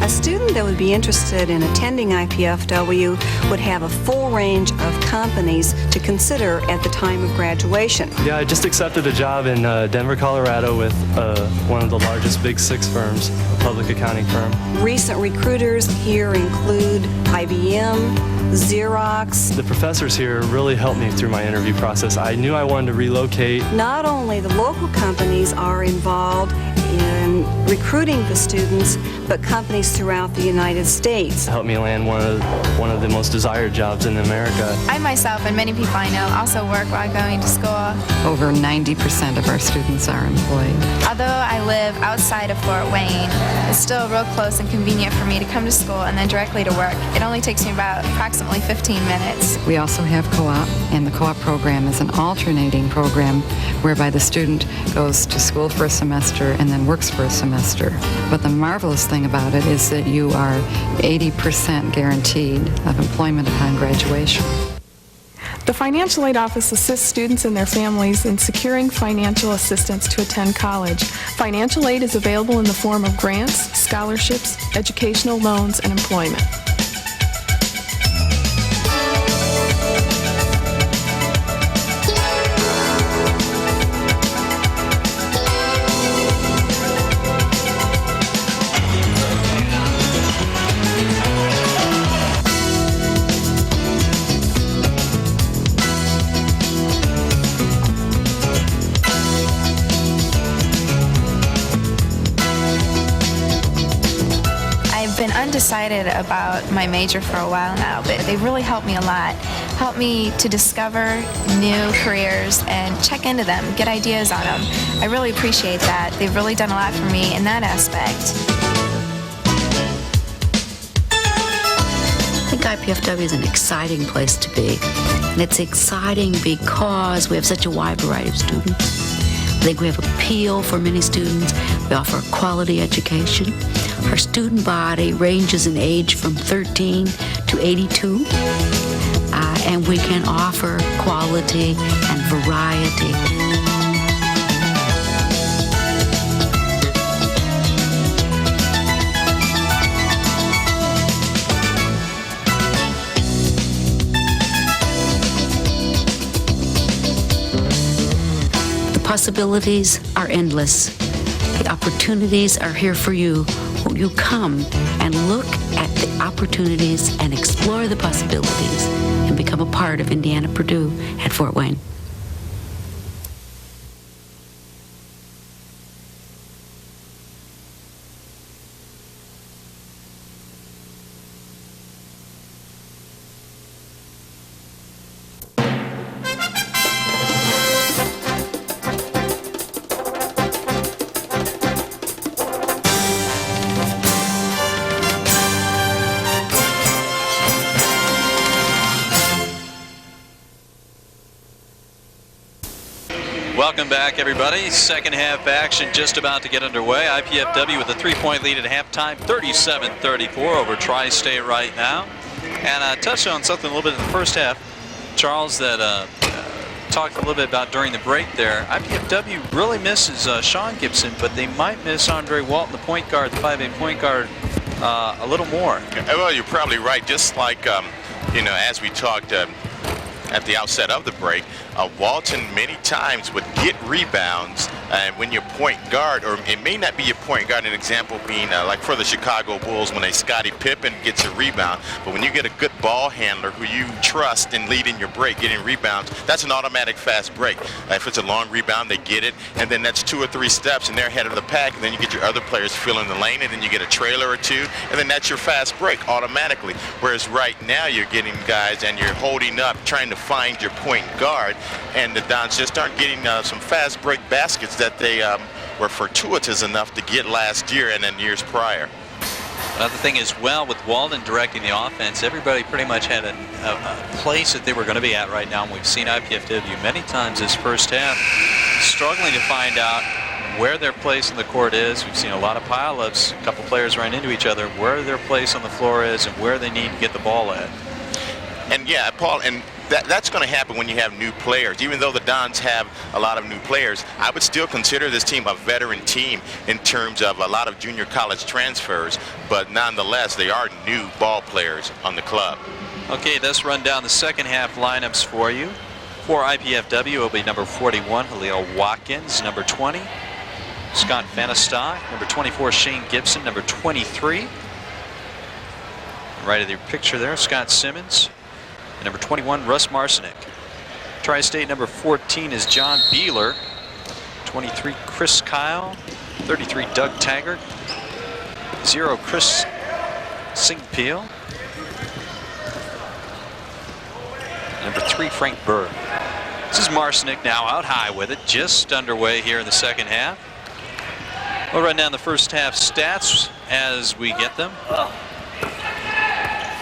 A student that would be interested in attending IPFW would have a full range of companies to consider at the time of graduation. Yeah, I just accepted a job in Denver, Colorado with one of the largest Big Six firms, a public accounting firm. Recent recruiters here include IBM, Xerox. The professors here really helped me through my interview process. I knew I wanted to relocate. Not only the local companies are involved in recruiting the students, but companies throughout the United States. Helped me land one of the most desired jobs in America. I myself and many people I know also work while going to school. Over 90% of our students are employed. Although I live outside of Fort Wayne, it's still real close and convenient for me to come to school and then directly to work. It only takes me about approximately 15 minutes. We also have co-op, and the co-op program is an alternating program whereby the student goes to school for a semester and then works for a semester. But the marvelous thing about it is that you are 80% guaranteed of employment upon graduation. The Financial Aid Office assists students and their families in securing financial assistance to attend college. Financial aid is available in the form of grants, scholarships, educational loans, and employment. Undecided about my major for a while now, but they really helped me a lot. Helped me to discover new careers and check into them, get ideas on them. I really appreciate that. They've really done a lot for me in that aspect. I think IPFW is an exciting place to be. And it's exciting because we have such a wide variety of students. I think we have appeal for many students. We offer a quality education. Our student body ranges in age from 13 to 82, and we can offer quality and variety. The possibilities are endless. The opportunities are here for you. Won't you come and look at the opportunities and explore the possibilities and become a part of Indiana Purdue at Fort Wayne? Welcome back, everybody. Second half action just about to get underway. IPFW with a 3-point lead at halftime, 37-34 over Tri-State right now. And touched on something a little bit in the first half, Charles, that talked a little bit about during the break there. IPFW really misses Sean Gibson, but they might miss Andre Walton, the point guard, the 5'8" point guard, a little more. Well, you're probably right. Just like, you know, as we talked, at the outset of the break, Walton many times would get rebounds, and when your point guard, or it may not be your point guard, an example being like for the Chicago Bulls when Scottie Pippen gets a rebound, but when you get a good ball handler who you trust in leading your break, getting rebounds, that's an automatic fast break. If it's a long rebound, they get it, and then that's 2 or 3 steps, and they're ahead of the pack, and then you get your other players filling the lane, and then you get a trailer or two, and then that's your fast break automatically. Whereas right now you're getting guys and you're holding up, trying to find your point guard, and the Dons just aren't getting some fast break baskets that they were fortuitous enough to get last year and then years prior. Another thing as well, with Walden directing the offense, everybody pretty much had a place that they were going to be at right now. And we've seen IPFW many times this first half struggling to find out where their place on the court is. We've seen a lot of pileups, a couple players run into each other, where their place on the floor is and where they need to get the ball at. And yeah, Paul, and that's going to happen when you have new players. Even though the Dons have a lot of new players, I would still consider this team a veteran team in terms of a lot of junior college transfers, but nonetheless, they are new ball players on the club. Okay, let's run down the second half lineups for you. For IPFW, will be number 41, Halil Watkins, number 20, Scott Fanistock, number 24, Shane Gibson, number 23. Right of your picture there, Scott Simmons. And number 21, Russ Marcinek. Tri-State number 14 is John Beeler. 23, Chris Kyle. 33, Doug Taggart. 0, Chris Singpeel. Number 3, Frank Berg. This is Marcinek now out high with it, just underway here in the second half. We'll run down the first half stats as we get them.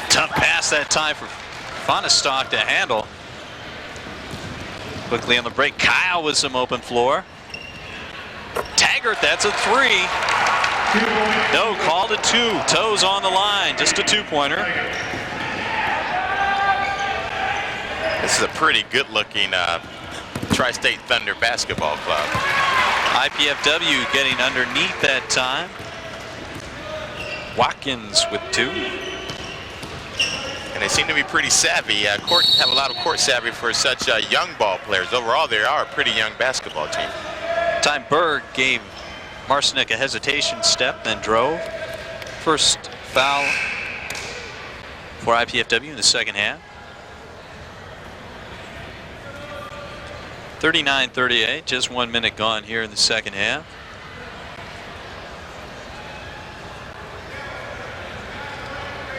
Tough pass that time for Fanistock to handle. Quickly on the break, Kyle with some open floor. Taggart, that's a 3. No, called it 2. Toes on the line, just a 2-pointer. This is a pretty good-looking Tri-State Thunder basketball club. IPFW getting underneath that time. Watkins with 2. And they seem to be pretty savvy. Have a lot of court savvy for such young ball players. Overall, they are a pretty young basketball team. Time Berg gave Marcinek a hesitation step, then drove. First foul for IPFW in the second half. 39-38, just 1 minute gone here in the second half.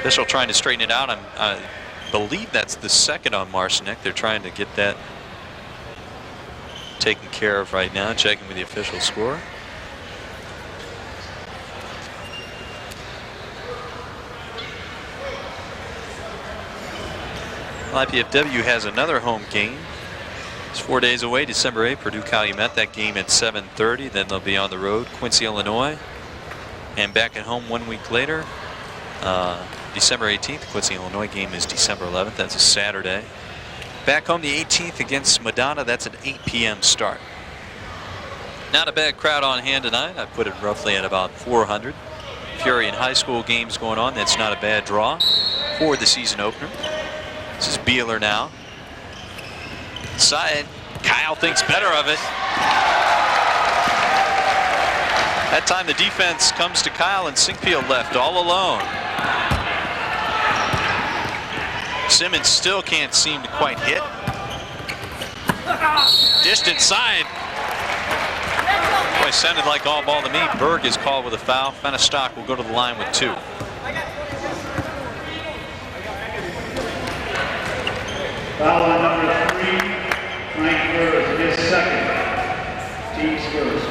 Official trying to straighten it out. I believe that's the second on Marcinek. They're trying to get that taken care of right now, checking with the official score. IPFW has another home game. It's 4 days away, December 8th, Purdue-Calumet. That game at 7:30. Then they'll be on the road, Quincy, Illinois. And back at home 1 week later, December 18th. Quincy, Illinois game is December 11th. That's a Saturday. Back home the 18th against Madonna. That's an 8 p.m. start. Not a bad crowd on hand tonight. I put it roughly at about 400. Fury and high school games going on. That's not a bad draw for the season opener. This is Beeler now. Inside, Kyle thinks better of it. That time the defense comes to Kyle, and Singpeel left all alone. Simmons still can't seem to quite hit. Distant side. Boy, sounded like all ball to me. Berg is called with a foul. Fanistock will go to the line with 2. Foul on number 3, Frank Berg, his second. Team scores.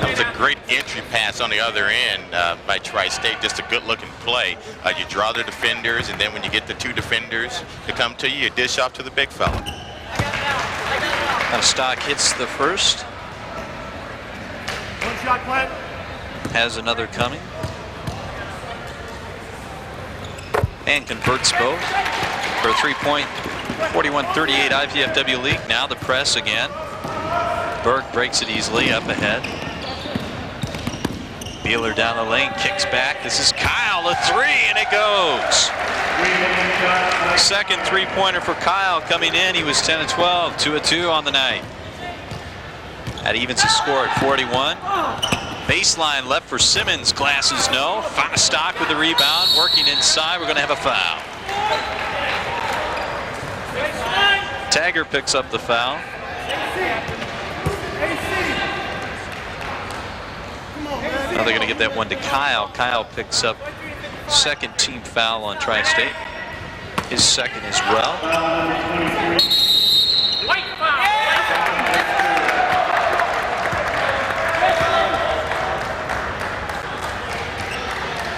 That was a great entry pass on the other end by Tri-State. Just a good-looking play. You draw the defenders, and then when you get the 2 defenders to come to you, you dish off to the big fella. Fanistock hits the first. One shot, Clint. Has another coming. And converts both for a 3-point 41-38 IPFW lead. Now the press again. Berg breaks it easily up ahead. Beeler down the lane, kicks back. This is Kyle, the three, and it goes. Second three-pointer for Kyle coming in. He was 10 of 12, 2 of 2 on the night. That evens the score at 41. Baseline left for Simmons. Glasses no. Stock with the rebound. Working inside. We're going to have a foul. Tagger picks up the foul. Now they're going to give that one to Kyle. Kyle picks up second team foul on Tri-State. His second as well.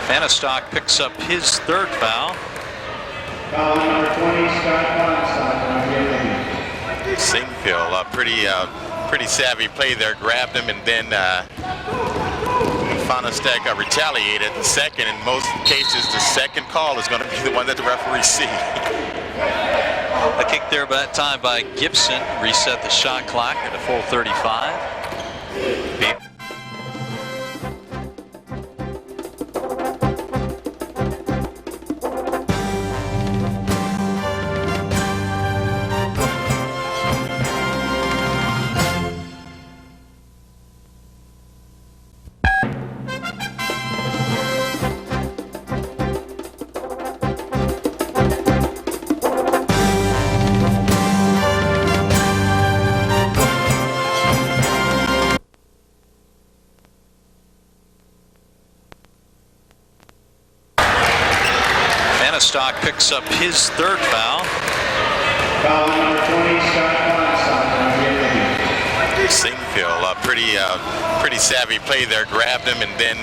Fanistock picks up his third foul. Foul number 20, Scott Fanistock. Singfield, pretty savvy play there. Grabbed him, and then Fanistock retaliated the second. In most cases, the second call is going to be the one that the referees see. A kick there by that time by Gibson. Reset the shot clock at a full 35. Stock picks up his third foul. Foul number 20, Scott Fanistock. Singfield, pretty savvy play there. Grabbed him, and then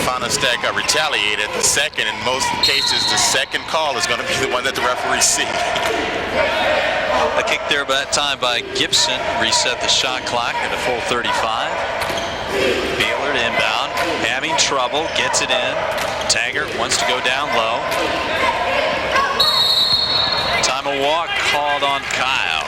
Fanistock retaliated the second. In most cases, the second call is going to be the one that the referees see. A kick there by that time by Gibson. Reset the shot clock at a full 35. Beeler to inbound, having trouble, gets it in. Taggart wants to go down low. Time of walk called on Kyle.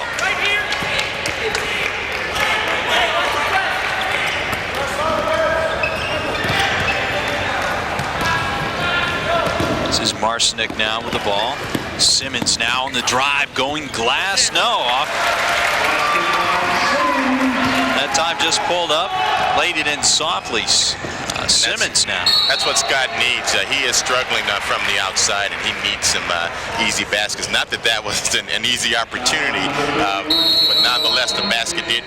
This is Marcinick now with the ball. Simmons now on the drive, going glass, no, off. That time just pulled up, laid it in softly. Simmons now. That's what Scott needs. He is struggling from the outside, and he needs some easy baskets. Not that that was an easy opportunity, but nonetheless, the basket did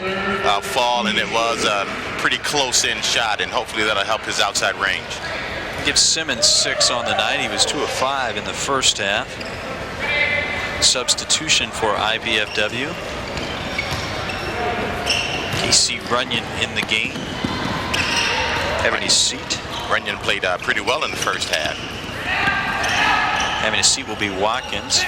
fall, and it was a pretty close-in shot, and hopefully that'll help his outside range. Gives Simmons 6 on the night. He was 2 of 5 in the first half. Substitution for IPFW. Casey Runyon in the game. Having a seat. Runyon played pretty well in the first half. Having a seat will be Watkins.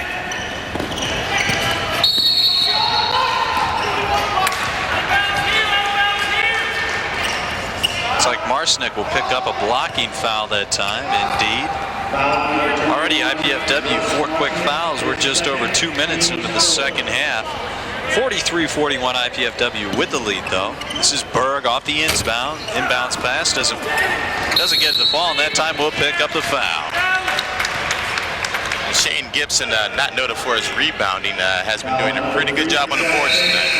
It's like Marcinick will pick up a blocking foul that time, indeed. Already IPFW 4 quick fouls. We're just over 2 minutes into the second half. 43-41 IPFW with the lead, though. This is Berg off the inbounds pass. Doesn't get the ball, and that time we'll pick up the foul. Shane Gibson, not noted for his rebounding, has been doing a pretty good job on the boards tonight.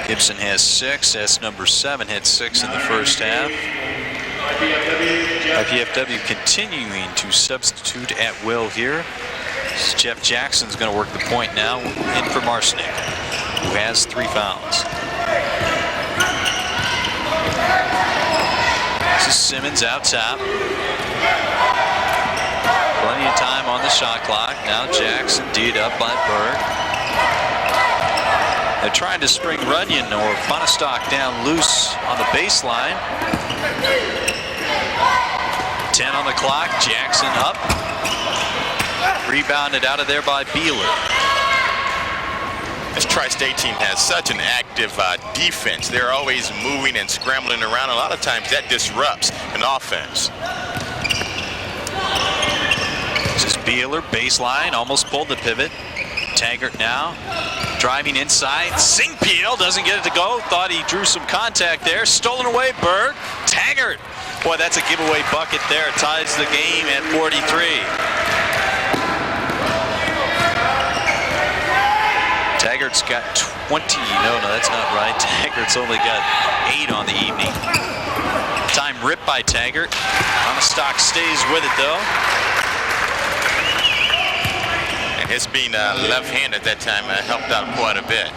Gibson has 6. That's number 7. Had 6 in the first half. IPFW continuing to substitute at will here. Jeff Jackson's going to work the point now, in for Marcinick, who has 3 fouls. This is Simmons out top. Plenty of time on the shot clock. Now Jackson D'd up by Berg. They're trying to spring Runyon or Fanistock down loose on the baseline. 10 on the clock. Jackson up. Rebounded out of there by Beeler. This Tri-State team has such an active defense. They're always moving and scrambling around. A lot of times that disrupts an offense. This is Beeler, baseline, almost pulled the pivot. Taggart now driving inside. Singpeel doesn't get it to go. Thought he drew some contact there. Stolen away, Berg. Taggart. Boy, that's a giveaway bucket there. Ties the game at 43. Taggart's got 20. No, that's not right. Taggart's only got 8 on the evening. Time ripped by Taggart. Stock stays with it, though. And his being left-handed that time helped out quite a bit.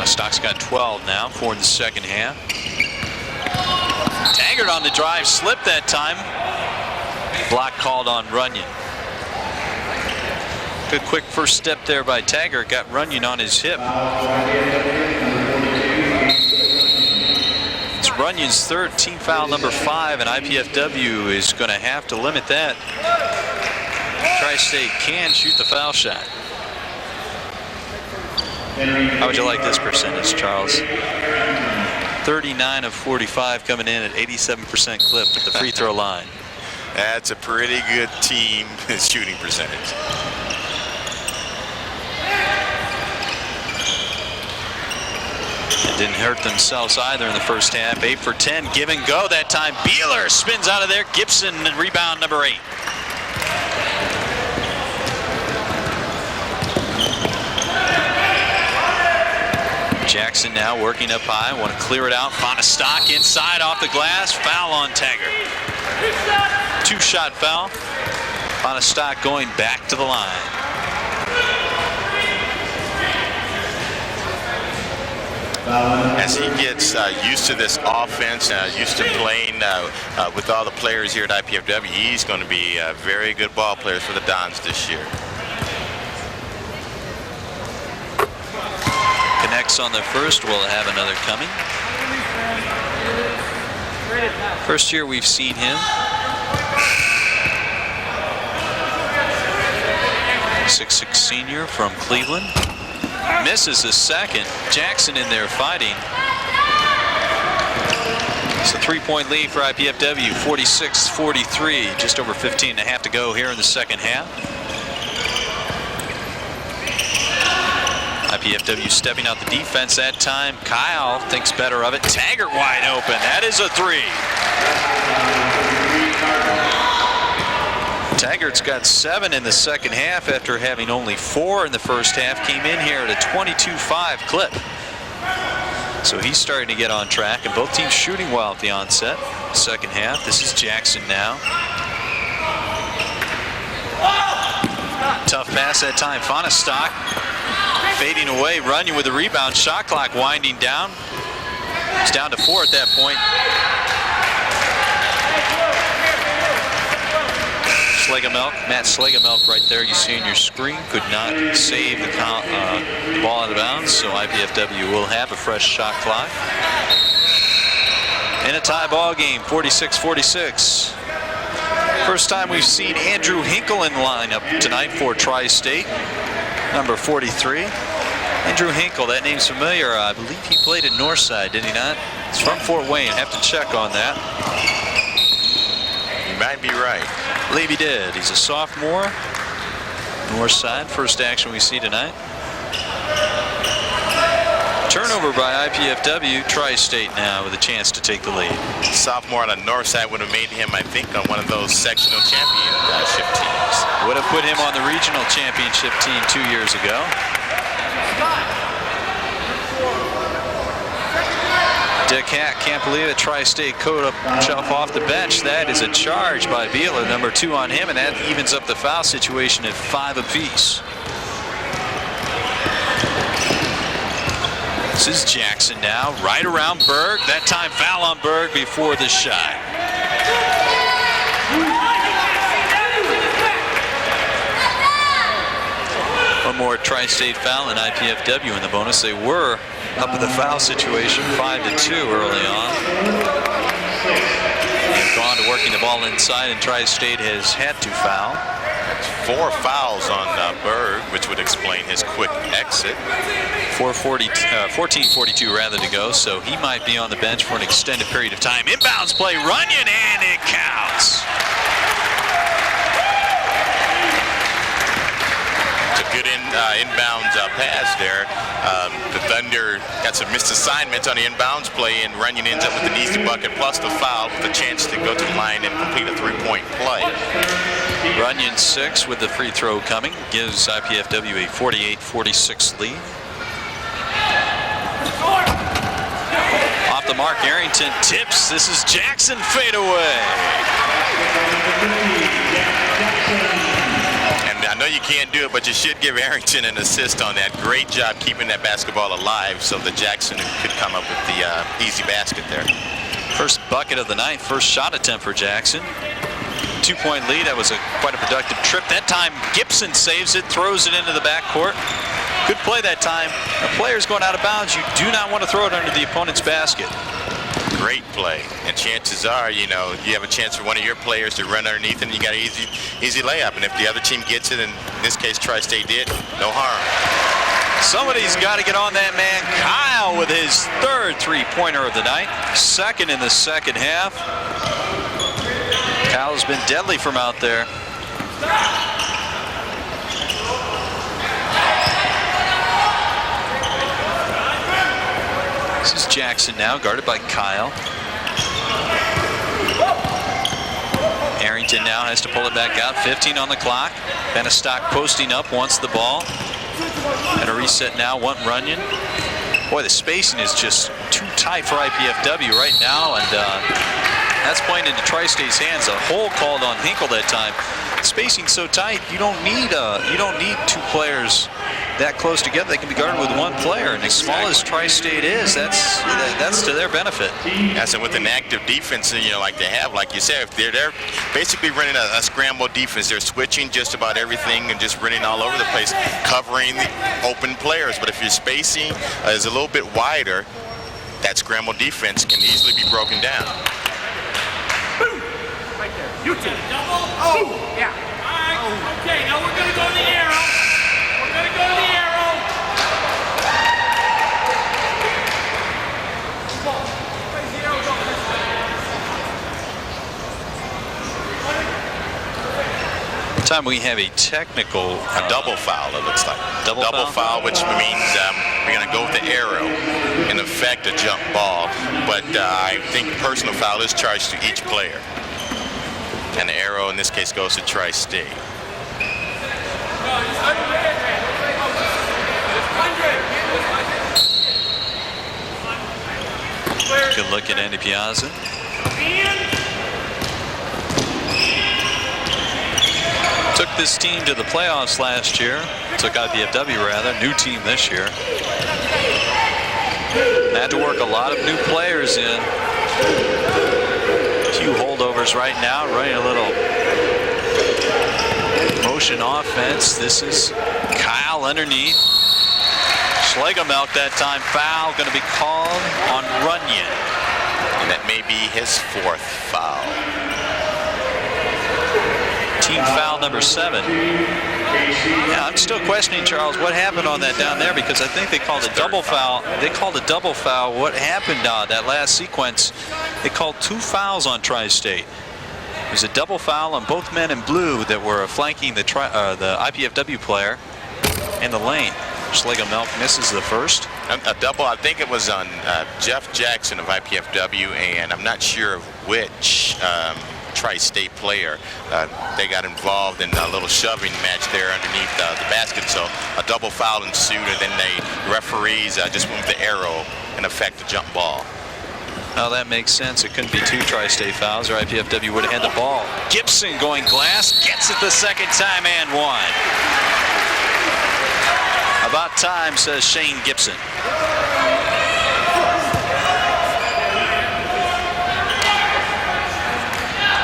Stock's got 12 now for the second half. Taggart on the drive, slipped that time. Block called on Runyon. Good quick first step there by Taggart, got Runyon on his hip. It's Runyon's third, team foul number 5, and IPFW is going to have to limit that. Tri-State can shoot the foul shot. How would you like this percentage, Charles? 39 of 45 coming in at 87% clip at the free throw line. That's a pretty good team shooting percentage. It didn't hurt themselves either in the first half. 8 for 10, give and go that time. Beeler spins out of there. Gibson, rebound number 8. Jackson now working up high, want to clear it out. Stock inside off the glass, foul on Taggart. 2-shot foul. Stock going back to the line. As he gets used to this offense, used to playing with all the players here at IPFW, he's going to be a very good ball player for the Dons this year. Connects on the first, we'll have another coming. First year we've seen him. 6'6" senior from Cleveland. Misses a second. Jackson in there fighting. It's a 3-point lead for IPFW, 46-43. Just over 15 and a half to go here in the second half. IPFW stepping out the defense that time. Kyle thinks better of it. Taggart wide open. That is a 3. Taggart's got 7 in the second half after having only 4 in the first half. Came in here at a 22-5 clip. So he's starting to get on track, and both teams shooting well at the onset. Second half. This is Jackson now. Tough pass that time. Stock fading away. Runyon with the rebound. Shot clock winding down. It's down to 4 at that point. Matt Slegamelk right there you see on your screen could not save the ball out of bounds, so IPFW will have a fresh shot clock. In a tie ball game, 46-46. First time we've seen Andrew Hinkle in the lineup tonight for Tri-State, number 43. Andrew Hinkle, that name's familiar. I believe he played at Northside, did he not? He's from Fort Wayne. Have to check on that. You might be right. I believe he did. He's a sophomore. Northside, first action we see tonight. Turnover by IPFW. Tri-State now with a chance to take the lead. Sophomore on the north side would have made him, I think, on one of those sectional championship teams. Would have put him on the regional championship team 2 years ago. Dick Hack can't believe it. Tri-State coat up shelf off the bench. That is a charge by Beeler, number 2 on him, and that evens up the foul situation at 5 apiece. This is Jackson now, right around Berg. That time foul on Berg before the shot. One more Tri-State foul in IPFW in the bonus. They were up in the foul situation, 5-2 early on. They've gone to working the ball inside, and Tri-State has had to foul. 4 fouls on Berg, which would explain his quick exit. 14:42 rather to go, so he might be on the bench for an extended period of time. Inbounds play, Runyon, and it counts. Took inbounds pass there. The Thunder got some missed assignments on the inbounds play, and Runyon ends up with an easy bucket plus the foul with a chance to go to the line and complete a three-point play. Runyon 6 with the free throw coming, gives IPFW a 48-46 lead. Off the mark, Arrington tips. This is Jackson fadeaway. And I know you can't do it, but you should give Arrington an assist on that. Great job keeping that basketball alive so that Jackson could come up with the easy basket there. First bucket of the night, first shot attempt for Jackson. 2-point lead. That was quite a productive trip. That time Gibson saves it, throws it into the backcourt. Good play that time. The player's going out of bounds. You do not want to throw it under the opponent's basket. Great play. And chances are, you have a chance for one of your players to run underneath and you got an easy layup. And if the other team gets it, and in this case Tri-State did, no harm. Somebody's got to get on that man. Kyle with his third three-pointer of the night. Second in the second half. Kyle's been deadly from out there. This is Jackson now, guarded by Kyle. Arrington now has to pull it back out. 15 on the clock. Benestock posting up, wants the ball. And a reset now, want Runyon. Boy, the spacing is just too tight for IPFW right now, and that's playing into Tri-State's hands. A hole called on Hinkle that time. Spacing so tight, you don't need two players that close together. They can be guarded with one player, and as small as Tri-State is, that's to their benefit. Yes, and with an active defense, like they have, like you said, if they're basically running a scramble defense. They're switching just about everything and just running all over the place, covering the open players. But if your spacing is a little bit wider, that scramble defense can easily be broken down. Right there. You two. Double. Oh. Yeah. All right. Okay, now we're going to go to the arrow. We're going to go to the arrow. Where's the arrow going this way? Time we have a technical, a double foul, it looks like. Double foul, which means we're going to go with the arrow, in effect a jump ball. But I think personal foul is charged to each player. And the arrow in this case goes to Tri-State. Good look at Andy Piazza. Took this team to the playoffs last year. Took IPFW rather, new team this year. Had to work a lot of new players in. Few holdovers right now, running a little motion offense. This is Kyle underneath. Schlegelmelk that time foul, going to be called on Runyon. And that may be his fourth foul. Team foul number 7. Yeah, I'm still questioning, Charles, what happened on that down there, because I think they called a double foul. They called a double foul. What happened that last sequence? They called 2 fouls on Tri-State. It was a double foul on both men in blue that were flanking the IPFW player in the lane. Schlegelmelk misses the first. A double, I think it was on Jeff Jackson of IPFW, and I'm not sure of which Tri-State player. They got involved in a little shoving match there underneath the basket, so a double foul ensued, and then the referees just moved the arrow in effect to jump ball. Oh, that makes sense. It couldn't be 2 Tri-State fouls, or IPFW would have had the ball. Gibson going glass, gets it the second time and 1. About time, says Shane Gibson.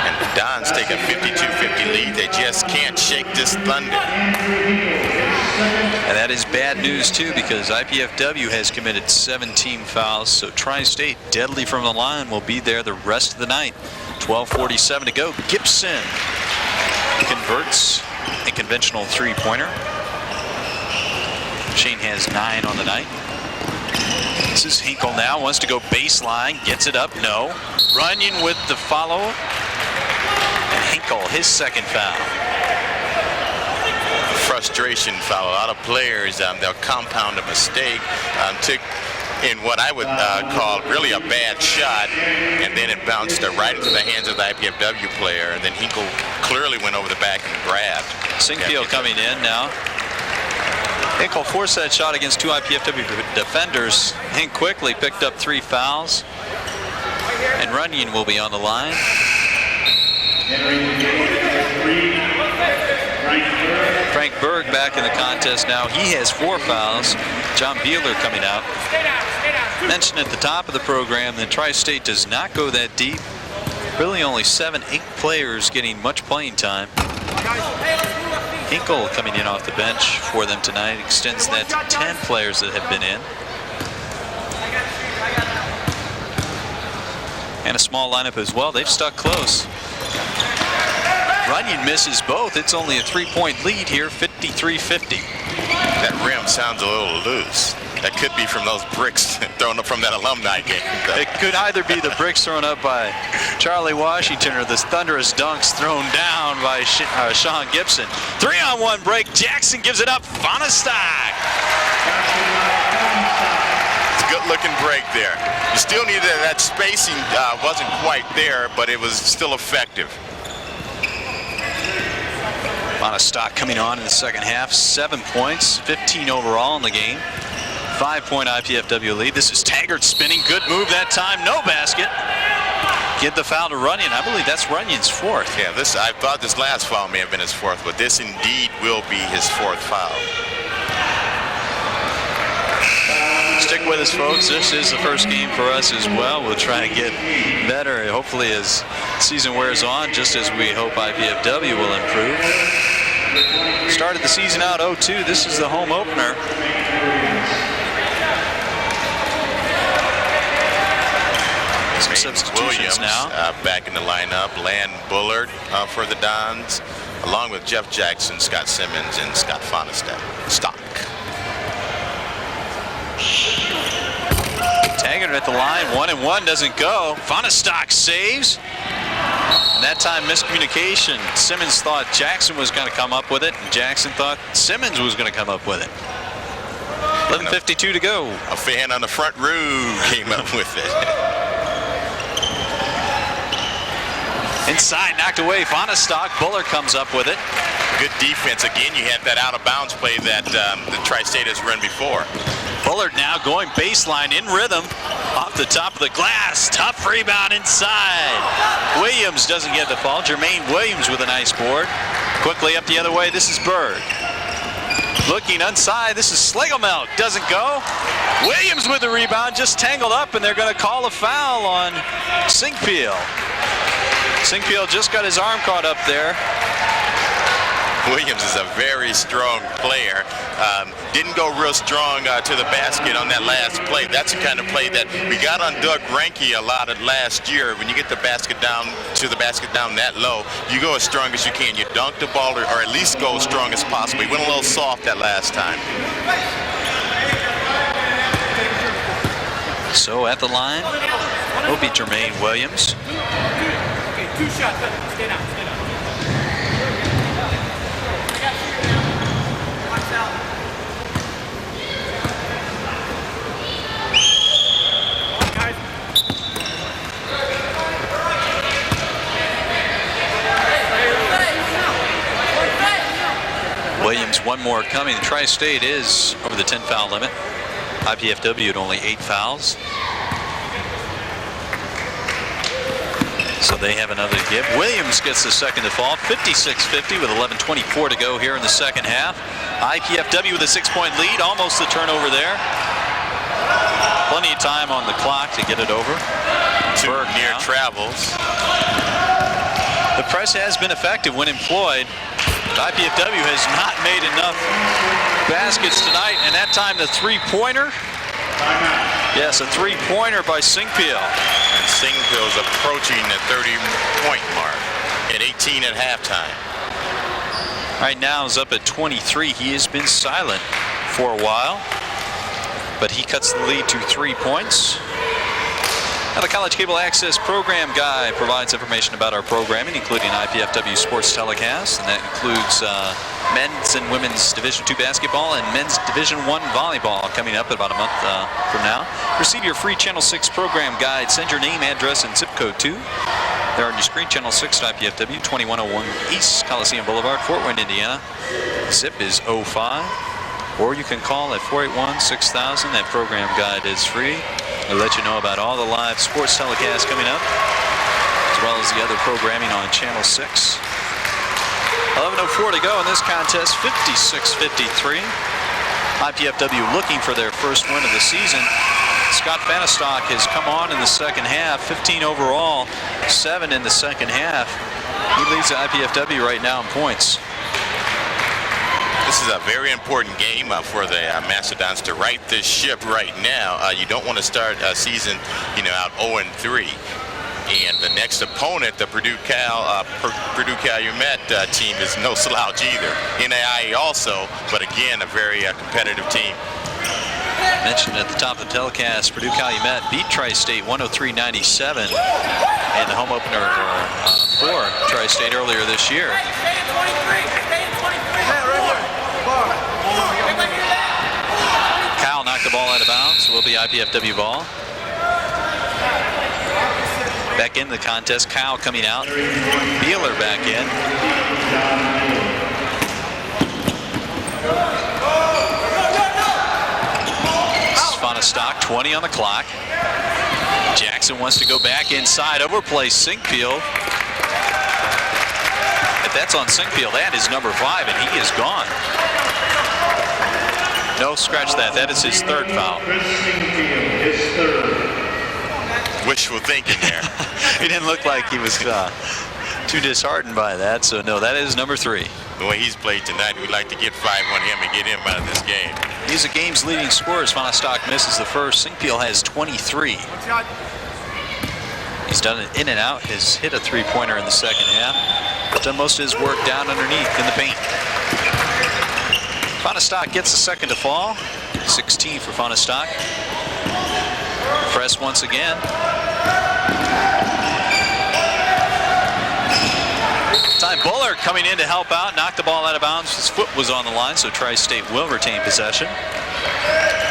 And Don's taking a 52-50 lead. They just can't shake this Thunder. And that is bad news, too, because IPFW has committed 17 fouls, so Tri-State, deadly from the line, will be there the rest of the night. 12:47 to go. Gibson converts a conventional three-pointer. Shane has 9 on the night. This is Hinkle now, wants to go baseline, gets it up, no. Runyon with the follow. And Hinkle, his second foul. frustration foul. A lot of players, they'll compound a mistake, took in what I would call really a bad shot, and then it bounced right into the hands of the IPFW player, and then Hinkle clearly went over the back and grabbed. Singfield coming in now. Hinkle forced that shot against 2 IPFW defenders. Hink quickly picked up 3 fouls, and Runyon will be on the line. Frank Berg back in the contest now. He has 4 fouls. John Beeler coming out. Mentioned at the top of the program that Tri-State does not go that deep. Really only 7-8 players getting much playing time. Hinkle coming in off the bench for them tonight extends that to 10 players that have been in. And a small lineup as well. They've stuck close. Runyon misses both. It's only a 3-point lead here, 53-50. That rim sounds a little loose. That could be from those bricks thrown up from that alumni game. It could either be the bricks thrown up by Charlie Washington or the thunderous dunks thrown down by Sean Gibson. 3-on-1 break. Jackson gives it up. Fonestock. It's a good-looking break there. You still needed that spacing. Wasn't quite there, but it was still effective. Fonestock coming on in the second half. 7 points, 15 overall in the game. 5-point IPFW lead. This is Taggart spinning. Good move that time. No basket. Get the foul to Runyon. I believe that's Runyon's 4th. Yeah, I thought this last foul may have been his 4th, but this indeed will be his 4th foul. Stick with us, folks. This is the first game for us as well. We'll try to get better, hopefully, as the season wears on, just as we hope IPFW will improve. Started the season out 0-2. This is the home opener. Some substitutions Williams now. Back in the lineup. Lan Bullard for the Dons, along with Jeff Jackson, Scott Simmons, and Scott Fonestock. Taggart at the line, 1-and-1 doesn't go. Fonestock saves. And that time miscommunication. Simmons thought Jackson was going to come up with it, and Jackson thought Simmons was going to come up with it. 11:52 to go. A fan on the front row came up with it. Inside, knocked away. Fonestock. Buller comes up with it. Good defense. Again, you had that out-of-bounds play that the Tri-State has run before. Bullard now going baseline in rhythm off the top of the glass. Tough rebound inside. Williams doesn't get the fall. Jermaine Williams with a nice board. Quickly up the other way. This is Berg. Looking inside. This is Schlegelmilk. Doesn't go. Williams with the rebound. Just tangled up, and they're going to call a foul on Singfield. Singfield just got his arm caught up there. Williams is a very strong player. Didn't go real strong to the basket on that last play. That's the kind of play that we got on Doug Ranke a lot of last year. When you get the basket down that low, you go as strong as you can. You dunk the ball or at least go as strong as possible. He went a little soft that last time. So at the line will be Jermaine Williams. Okay, 2 shots. Stay down. Williams, one more coming. The Tri-State is over the 10 foul limit. IPFW at only 8 fouls. So they have another to give. Williams gets the second to fall. 56-50 with 11:24 to go here in the second half. IPFW with a 6-point lead. Almost the turnover there. Plenty of time on the clock to get it over. Two near travels. The press has been effective when employed. IPFW has not made enough baskets tonight, and that time the three-pointer. Yes, a three-pointer by Singfield. And Singfield's approaching the 30-point mark at 18 at halftime. Right now is up at 23. He has been silent for a while, but he cuts the lead to 3 points. Now, the College Cable Access Program Guide provides information about our programming, including IPFW sports telecasts, and that includes men's and women's Division II basketball and men's Division I volleyball coming up in about a month from now. Receive your free Channel 6 program guide. Send your name, address, and zip code to there on your screen, Channel 6 at IPFW, 2101 East Coliseum Boulevard, Fort Wayne, Indiana. Zip is 05. Or you can call at 481-6000. That program guide is free. We'll let you know about all the live sports telecasts coming up, as well as the other programming on Channel 6. 11:04 to go in this contest, 56-53. IPFW looking for their first win of the season. Scott Fanistock has come on in the second half, 15 overall, 7 in the second half. He leads the IPFW right now in points. This is a very important game for the Mastodons to right this ship right now. You don't want to start a season, out 0-3. And the next opponent, the Purdue Calumet team, is no slouch either. NAIA also, but again, a very competitive team. Mentioned at the top of the telecast, Purdue Calumet beat Tri-State 103-97 in the home opener for Tri-State earlier this year. Kyle knocked the ball out of bounds. Will be IPFW ball. Back in the contest, Kyle coming out. Beeler back in. Fanistock, 20 on the clock. Jackson wants to go back inside, overplays Sinkfield. If that's on Sinkfield, that is number 5, and he is gone. No, scratch that. That is his third foul. Wishful thinking there. He didn't look like he was too disheartened by that, so no, that is number 3. The way he's played tonight, we'd like to get 5 on him and get him out of this game. He's the game's leading scorer as Fanistock misses the first. Sinkfield has 23. He's done it in and out. Has hit a three-pointer in the second half. Done most of his work down underneath in the paint. Fanistock gets the second to fall. 16 for Fanistock. Press once again. Time Bullard coming in to help out, knocked the ball out of bounds. His foot was on the line, so Tri-State will retain possession.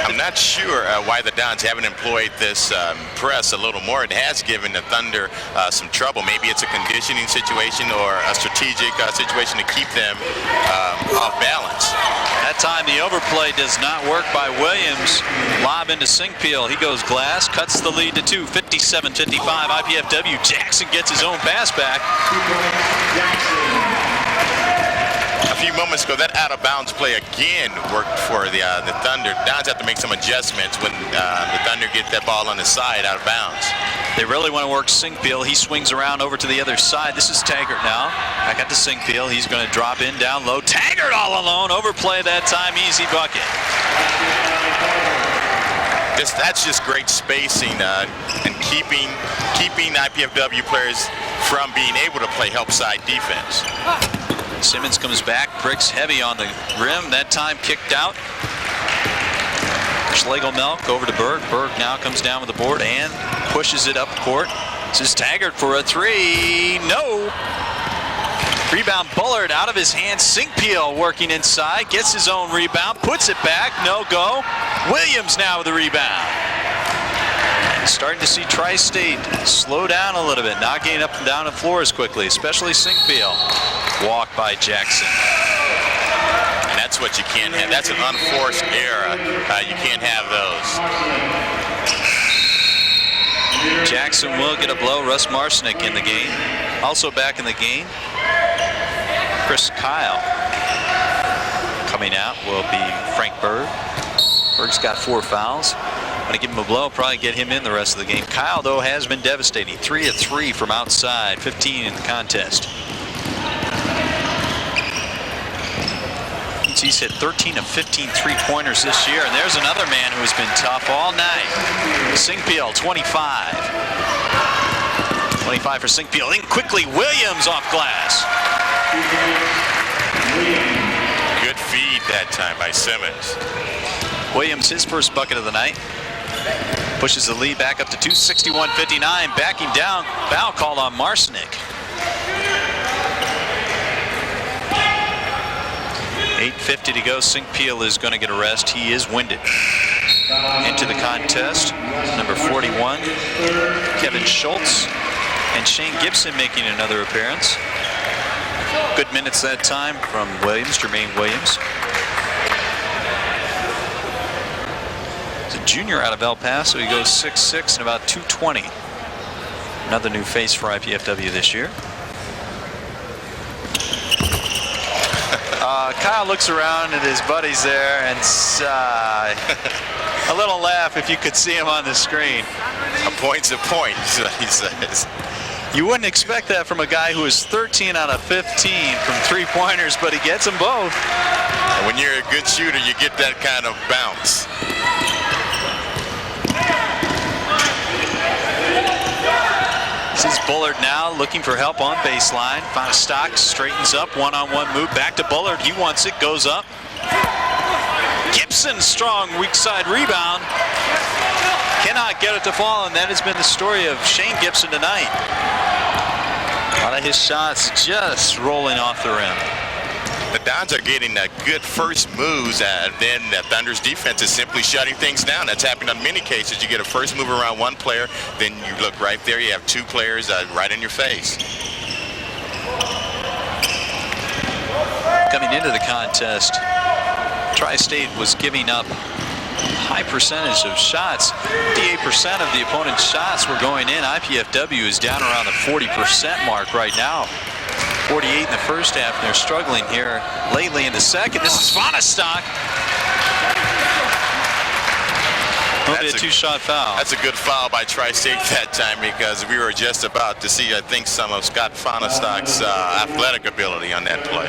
I'm not sure why the Dons haven't employed this press a little more. It has given the Thunder some trouble. Maybe it's a conditioning situation or a strategic situation to keep them off balance. That time the overplay does not work by Williams. Lob into Sinkfield. He goes glass, cuts the lead to 2, 57-55. IPFW. Jackson gets his own pass back. A few moments ago, that out-of-bounds play again worked for the Thunder. Dons have to make some adjustments when the Thunder get that ball on the side out of bounds. They really want to work Sinkfield. He swings around over to the other side. This is Taggart now. Back at the Sinkfield. He's going to drop in down low. Taggart all alone. Overplay that time. Easy bucket. That's just great spacing and keeping IPFW players from being able to play help side defense. Simmons comes back, bricks heavy on the rim. That time kicked out. Schlegel-Melk over to Berg. Berg now comes down with the board and pushes it up court. This is Taggart for a 3. No. Rebound Bullard out of his hands. Sinkfield working inside. Gets his own rebound. Puts it back. No go. Williams now with the rebound. Starting to see Tri-State slow down a little bit, not getting up and down the floor as quickly, especially Sinkfield. Walk by Jackson. And that's what you can't have. That's an unforced error. You can't have those. Jackson will get a blow. Russ Marcinek in the game. Also back in the game, Chris Kyle. Coming out will be Frank Berg. Berg's got 4 fouls. I'm going to give him a blow, probably get him in the rest of the game. Kyle, though, has been devastating. 3 of 3 from outside, 15 in the contest. He's hit 13 of 15 three-pointers this year, and there's another man who has been tough all night. Sinkfield, 25. 25 for Sinkfield. In quickly, Williams off glass. Good feed that time by Simmons. Williams, his first bucket of the night. Pushes the lead back up to 261-59. Backing down. Foul called on Marcinick. 8:50 to go. St. Peel is going to get a rest. He is winded. Into the contest, number 41, Kevin Schultz, and Shane Gibson making another appearance. Good minutes that time from Williams, Jermaine Williams. He's a junior out of El Paso. He goes 6'6" and about 220. Another new face for IPFW this year. Kyle looks around at his buddies there and a little laugh if you could see him on the screen. A point's a point, is what he says. You wouldn't expect that from a guy who is 13 out of 15 from three-pointers, but he gets them both. And when you're a good shooter, you get that kind of bounce. This is Bullard now looking for help on baseline. Fonostock straightens up, one-on-one move back to Bullard. He wants it, goes up. Gibson, strong weak side rebound. Cannot get it to fall, and that has been the story of Shane Gibson tonight. A lot of his shots just rolling off the rim. The Dons are getting good first moves, and then the Thunder's defense is simply shutting things down. That's happened in many cases. You get a first move around one player, then you look right there, you have two players right in your face. Coming into the contest, Tri-State was giving up high percentage of shots. 58% of the opponent's shots were going in. IPFW is down around the 40% mark right now. 48 in the first half, and they're struggling here lately in the second. This is Fonostock. Will be a two-shot foul. That's a good foul by Tri-State that time, because we were just about to see, I think, some of Scott Fonostock's athletic ability on that play.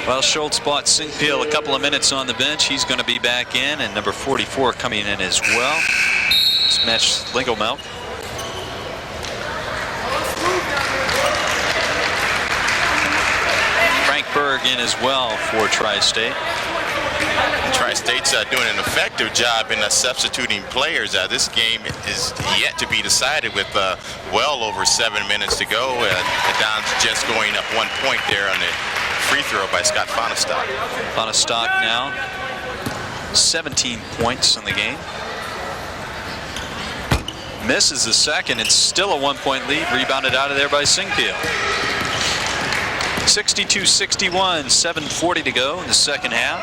Well, Schultz bought St. Peel a couple of minutes on the bench. He's going to be back in, and number 44 coming in as well. Smash Lingo-Melk. Frank Berg in as well for Tri-State. Tri-State's doing an effective job in substituting players. This game is yet to be decided with well over 7 minutes to go. The Dons just going up 1 point there on the free throw by Scott Fonostock. Fonostock now 17 points in the game. Misses the second. It's still a 1 point lead. Rebounded out of there by St. Peel. 62-61, 7:40 to go in the second half.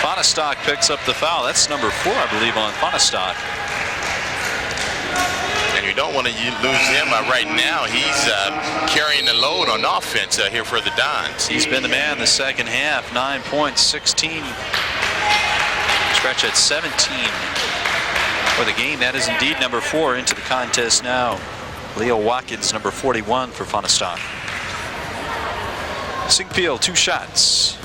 Fonostock picks up the foul. That's number 4, I believe, on Fonostock. And you don't want to lose him right now. He's carrying the load on offense here for the Dons. He's been the man in the second half. 9 points, 16. Stretch at 17 for the game. That is indeed number 4 into the contest now. Leo Watkins, number 41 for Fonostock. St. Peel, 2 shots.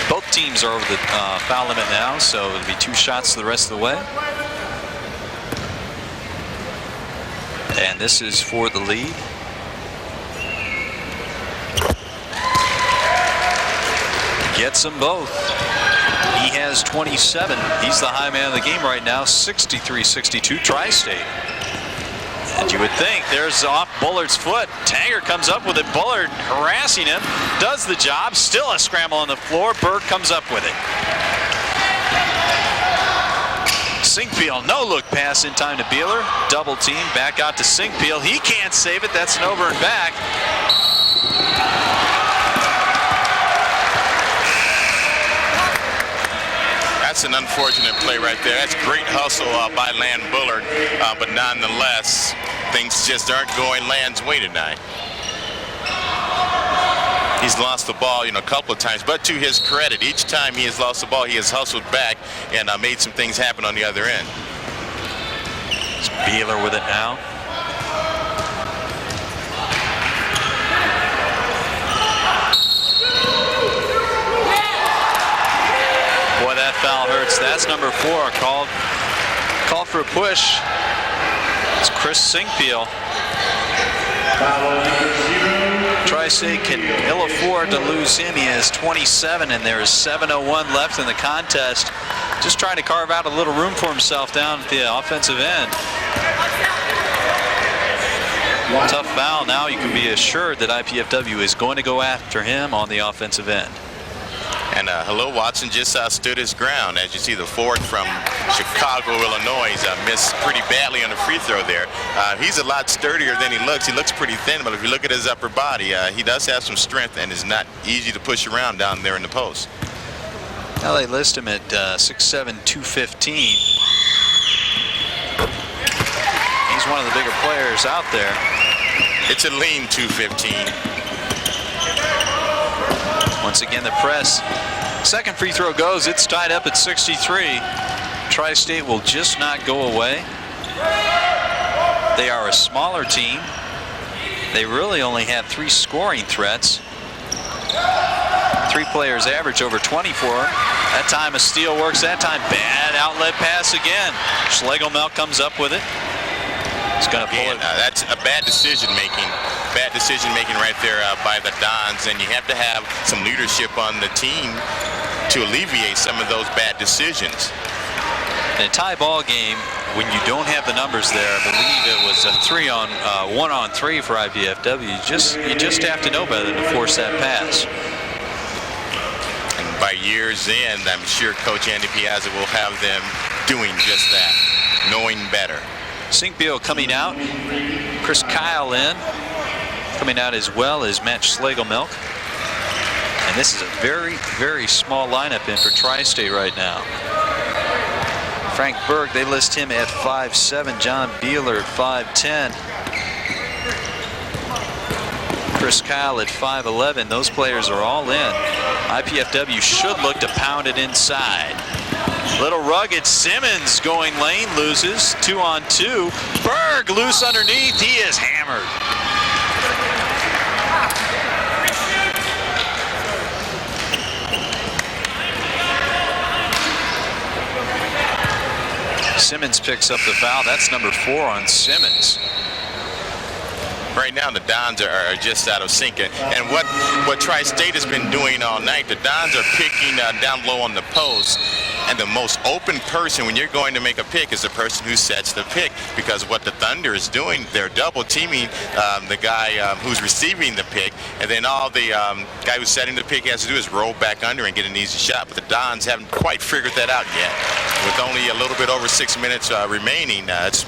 Both teams are over the foul limit now, so it'll be 2 shots the rest of the way. And this is for the lead. Gets them both. He has 27. He's the high man of the game right now. 63-62 Tri-State. And you would think there's off Bullard's foot. Tanger comes up with it. Bullard harassing him. Does the job. Still a scramble on the floor. Berg comes up with it. St. Peel, no look pass in time to Beeler. Double team. Back out to St. Peel. He can't save it. That's an over and back. That's an unfortunate play right there. That's great hustle by Land Bullard, but nonetheless, things just aren't going Land's way tonight. He's lost the ball, a couple of times, but to his credit, each time he has lost the ball, he has hustled back and made some things happen on the other end. It's Beeler with it now. Boy, that foul hurts. That's number 4. Called for a push. It's Chris St. Peel. Foul number 0. Tri-State can ill afford to lose him. He has 27, and there is 7:01 left in the contest. Just trying to carve out a little room for himself down at the offensive end. Tough foul. Now you can be assured that IPFW is going to go after him on the offensive end. And Hello Watson just stood his ground. As you see, the forward from Chicago, Illinois, missed pretty badly on the free throw there. He's a lot sturdier than he looks. He looks pretty thin, but if you look at his upper body, he does have some strength and is not easy to push around down there in the post. Now they list him at 6'7", 215. He's one of the bigger players out there. It's a lean 215. Once again, the press. Second free throw goes. It's tied up at 63. Tri-State will just not go away. They are a smaller team. They really only have 3 scoring threats. 3 players average over 24. That time a steal works. That time bad outlet pass again. Schlegelmilch comes up with it. It's going to pull it. That's a bad decision making. Bad decision making right there by the Dons, and you have to have some leadership on the team to alleviate some of those bad decisions. In a tie ball game, when you don't have the numbers there, I believe it was a 1-on-3 for IPFW. You just have to know better than to force that pass. And by year's end, I'm sure Coach Andy Piazza will have them doing just that, knowing better. Sinkpio coming out, Chris Kyle in, coming out as well as Matt Schlegelmilch. And this is a very, very small lineup in for Tri-State right now. Frank Berg, they list him at 5'7", John Beeler at 5'10". Chris Kyle at 5'11". Those players are all in. IPFW should look to pound it inside. Little rugged Simmons going lane, loses 2-on-2. Berg loose underneath. He is hammered. Simmons picks up the foul. That's number 4 on Simmons. Right now, the Dons are just out of sync. And what Tri-State has been doing all night, the Dons are picking down low on the post. And the most open person when you're going to make a pick is the person who sets the pick, because what the Thunder is doing, they're double teaming the guy who's receiving the pick, and then all the guy who's setting the pick has to do is roll back under and get an easy shot. But the Dons haven't quite figured that out yet. With only a little bit over 6 minutes remaining, it's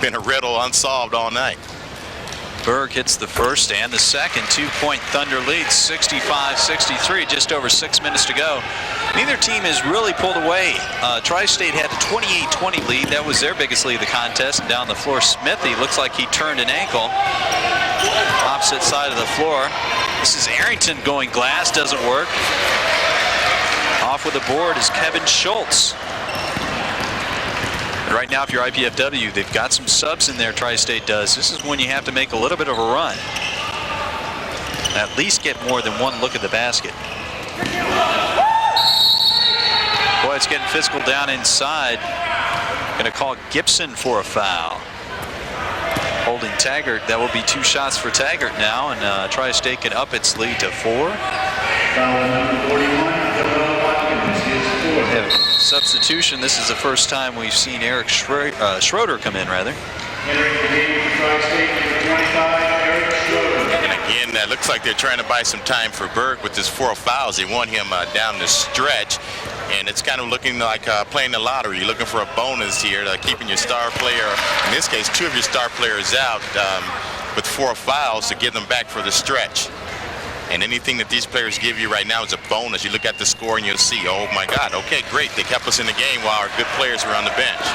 been a riddle unsolved all night. Berg hits the first and the second. 2-point Thunder lead, 65-63, just over 6 minutes to go. Neither team has really pulled away. Tri-State had a 28-20 lead. That was their biggest lead of the contest. And down the floor, Smithy looks like he turned an ankle. Opposite side of the floor. This is Arrington going glass, doesn't work. Off with the board is Kevin Schultz. Right now, if you're IPFW, they've got some subs in there, Tri-State does. This is when you have to make a little bit of a run. At least get more than one look at the basket. Boy, it's getting physical down inside. Going to call Gibson for a foul. Holding Taggart. That will be 2 shots for Taggart now, and Tri-State can up its lead to 4. Foul number 41, Watkins, his 4th. Substitution. This is the first time we've seen Eric Schroeder come in, rather. Entering the game for Tri-State, number 25, Eric Schroeder. And again, that looks like they're trying to buy some time for Berg with his 4 fouls. They want him down the stretch, and it's kind of looking like playing the lottery. You're looking for a bonus here, keeping your star player, in this case, 2 of your star players out with 4 fouls to get them back for the stretch. And anything that these players give you right now is a bonus. You look at the score and you'll see, oh my God, okay, great. They kept us in the game while our good players were on the bench.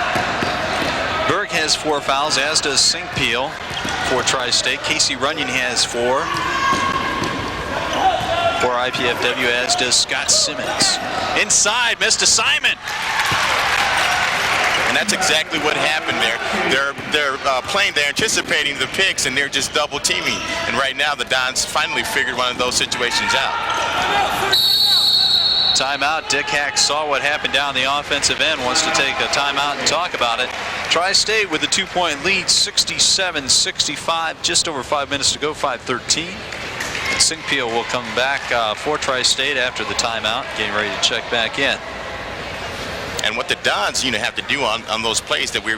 Berg has 4 fouls, as does Sinkpeel for Tri-State. Casey Runyon has 4 for IPFW, as does Scott Simmons. Inside, missed assignment. And that's exactly what happened there. They're playing, they're anticipating the picks, and they're just double teaming. And right now, the Dons finally figured one of those situations out. Timeout. Dick Hack saw what happened down the offensive end, wants to take a timeout and talk about it. Tri-State with a 2-point lead, 67-65, just over 5 minutes to go, 5:13. Singpeel will come back for Tri-State after the timeout, getting ready to check back in. And what the Dons, have to do on those plays that we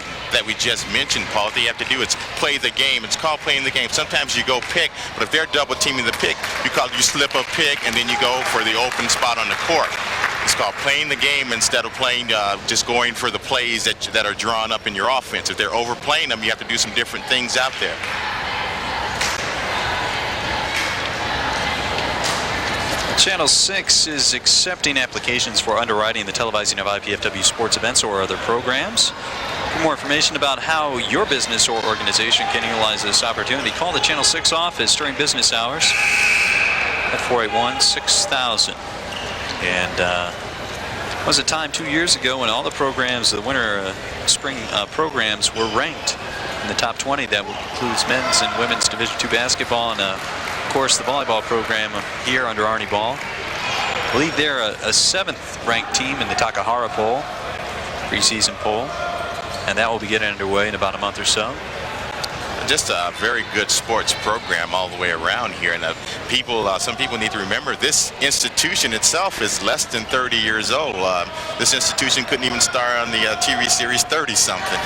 just mentioned, Paul, what they have to do is play the game. It's called playing the game. Sometimes you go pick, but if they're double teaming the pick, you slip a pick and then you go for the open spot on the court. It's called playing the game instead of playing just going for the plays that are drawn up in your offense. If they're overplaying them, you have to do some different things out there. Channel 6 is accepting applications for underwriting the televising of IPFW sports events or other programs. For more information about how your business or organization can utilize this opportunity, call the Channel 6 office during business hours at 481-6000. And it was a time 2 years ago when all the programs, the winter spring programs, were ranked in the top 20. That includes men's and women's Division II basketball and of course, the volleyball program here under Arnie Ball. I believe they're a 7th ranked team in the Takahara poll, preseason poll, and that will be getting underway in about a month or so. Just a very good sports program all the way around here, and some people need to remember this institution itself is less than 30 years old. This institution couldn't even star on the TV series 30-something.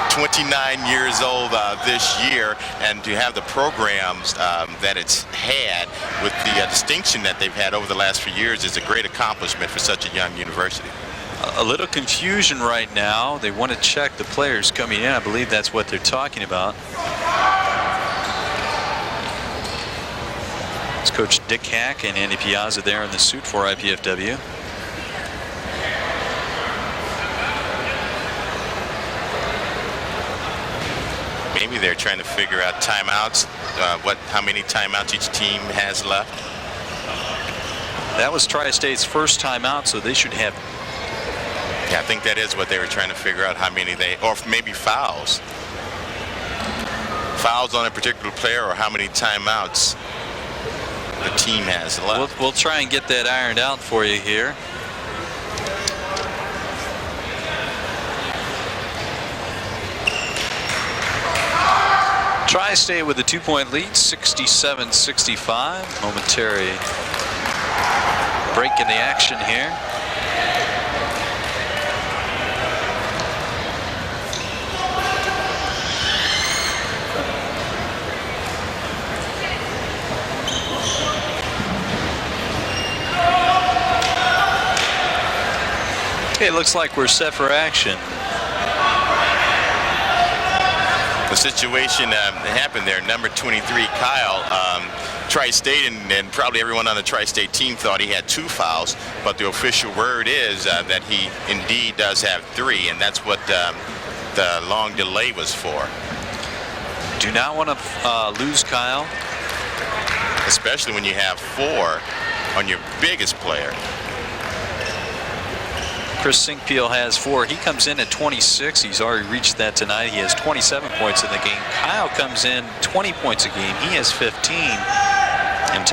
29 years old this year, and to have the programs that it's had with the distinction that they've had over the last few years is a great accomplishment for such a young university. A little confusion right now. They want to check the players coming in. I believe that's what they're talking about. It's Coach Dick Hack and Andy Piazza there in the suit for IPFW. Maybe they're trying to figure out timeouts, how many timeouts each team has left. That was Tri-State's first timeout, so they should have. Yeah, I think that is what they were trying to figure out, how many or maybe fouls. Fouls on a particular player, or how many timeouts the team has left. We'll try and get that ironed out for you here. Tri-State with a 2-point lead, 67-65. Momentary break in the action here. Okay, it looks like we're set for action. The situation that happened there, number 23, Kyle, Tri-State and probably everyone on the Tri-State team thought he had 2 fouls, but the official word is that he indeed does have 3, and that's what the long delay was for. Do not want to lose Kyle. Especially when you have 4 on your biggest player. Chris Singpeel has 4. He comes in at 26. He's already reached that tonight. He has 27 points in the game. Kyle comes in 20 points a game. He has 15. And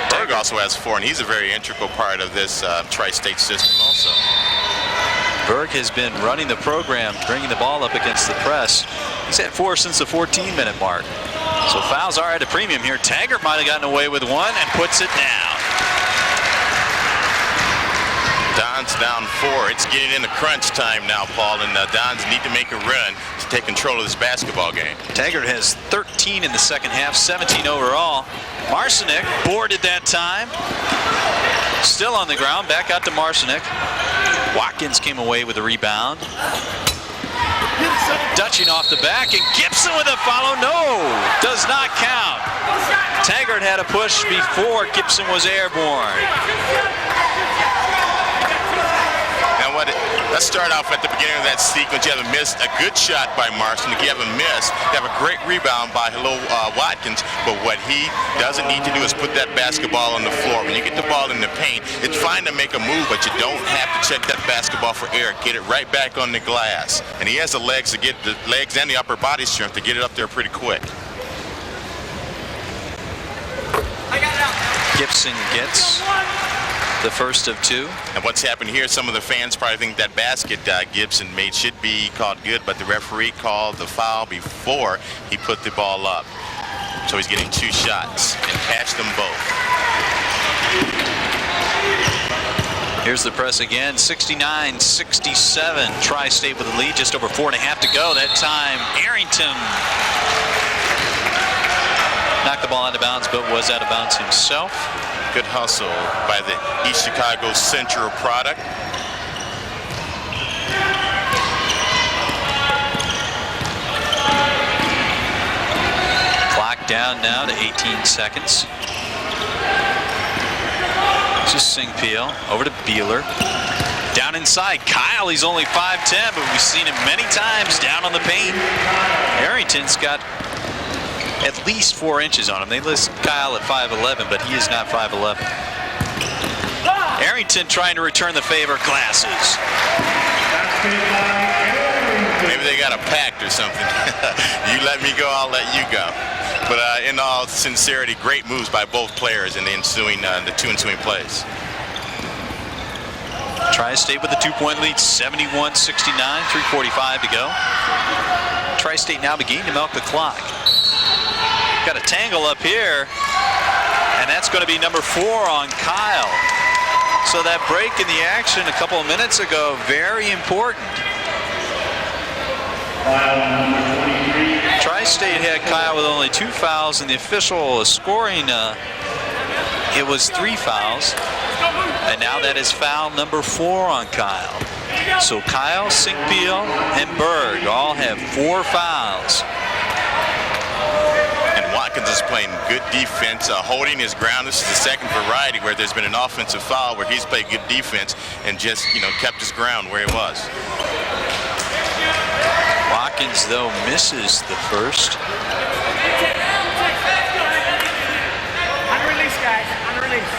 Berg also has 4, and he's a very integral part of this Tri-State system also. Berg has been running the program, bringing the ball up against the press. He's had 4 since the 14-minute mark. So fouls are at a premium here. Taggart might have gotten away with 1 and puts it down. Dons down 4. It's getting into crunch time now, Paul, and the Dons need to make a run to take control of this basketball game. Taggart has 13 in the second half, 17 overall. Marcinick boarded that time. Still on the ground, back out to Marcinick. Watkins came away with a rebound. Dutching off the back, and Gibson with a follow. No, does not count. Taggart had a push before Gibson was airborne. Let's start off at the beginning of that sequence. You have a miss, a good shot by Marcinick. You have a miss. You have a great rebound by Watkins. But what he doesn't need to do is put that basketball on the floor. When you get the ball in the paint, it's fine to make a move, but you don't have to check that basketball for air. Get it right back on the glass. And he has the legs to get the legs and the upper body strength to get it up there pretty quick. Gibson gets the first of 2. And what's happened here, some of the fans probably think that basket Gibson made should be called good, but the referee called the foul before he put the ball up. So he's getting 2 shots and cashed them both. Here's the press again, 69-67. Tri-State with the lead, just over 4.5 to go. That time, Arrington knocked the ball out of bounds, but was out of bounds himself. Good hustle by the East Chicago Central product. Clock down now to 18 seconds. Just Sing Peel over to Beeler. Down inside, Kyle, he's only 5'10", but we've seen him many times down on the paint. Arrington's got at least 4 inches on him. They list Kyle at 5'11", but he is not 5'11". Arrington trying to return the favor, glasses. Maybe they got a pact or something. You let me go, I'll let you go. But in all sincerity, great moves by both players in the two ensuing plays. Tri-State with a 2-point lead, 71-69, 3:45 to go. Tri-State now beginning to milk the clock. Got a tangle up here, and that's going to be number 4 on Kyle. So that break in the action a couple of minutes ago, very important. Tri-State had Kyle with only 2 fouls, and the official scoring, it was 3 fouls. And now that is foul number 4 on Kyle. So Kyle, Sing Peel, and Berg all have 4 fouls. And Watkins is playing good defense, holding his ground. This is the second variety where there's been an offensive foul where he's played good defense and just, kept his ground where he was. Watkins, though, misses the first. Unreleased, guys. Unreleased.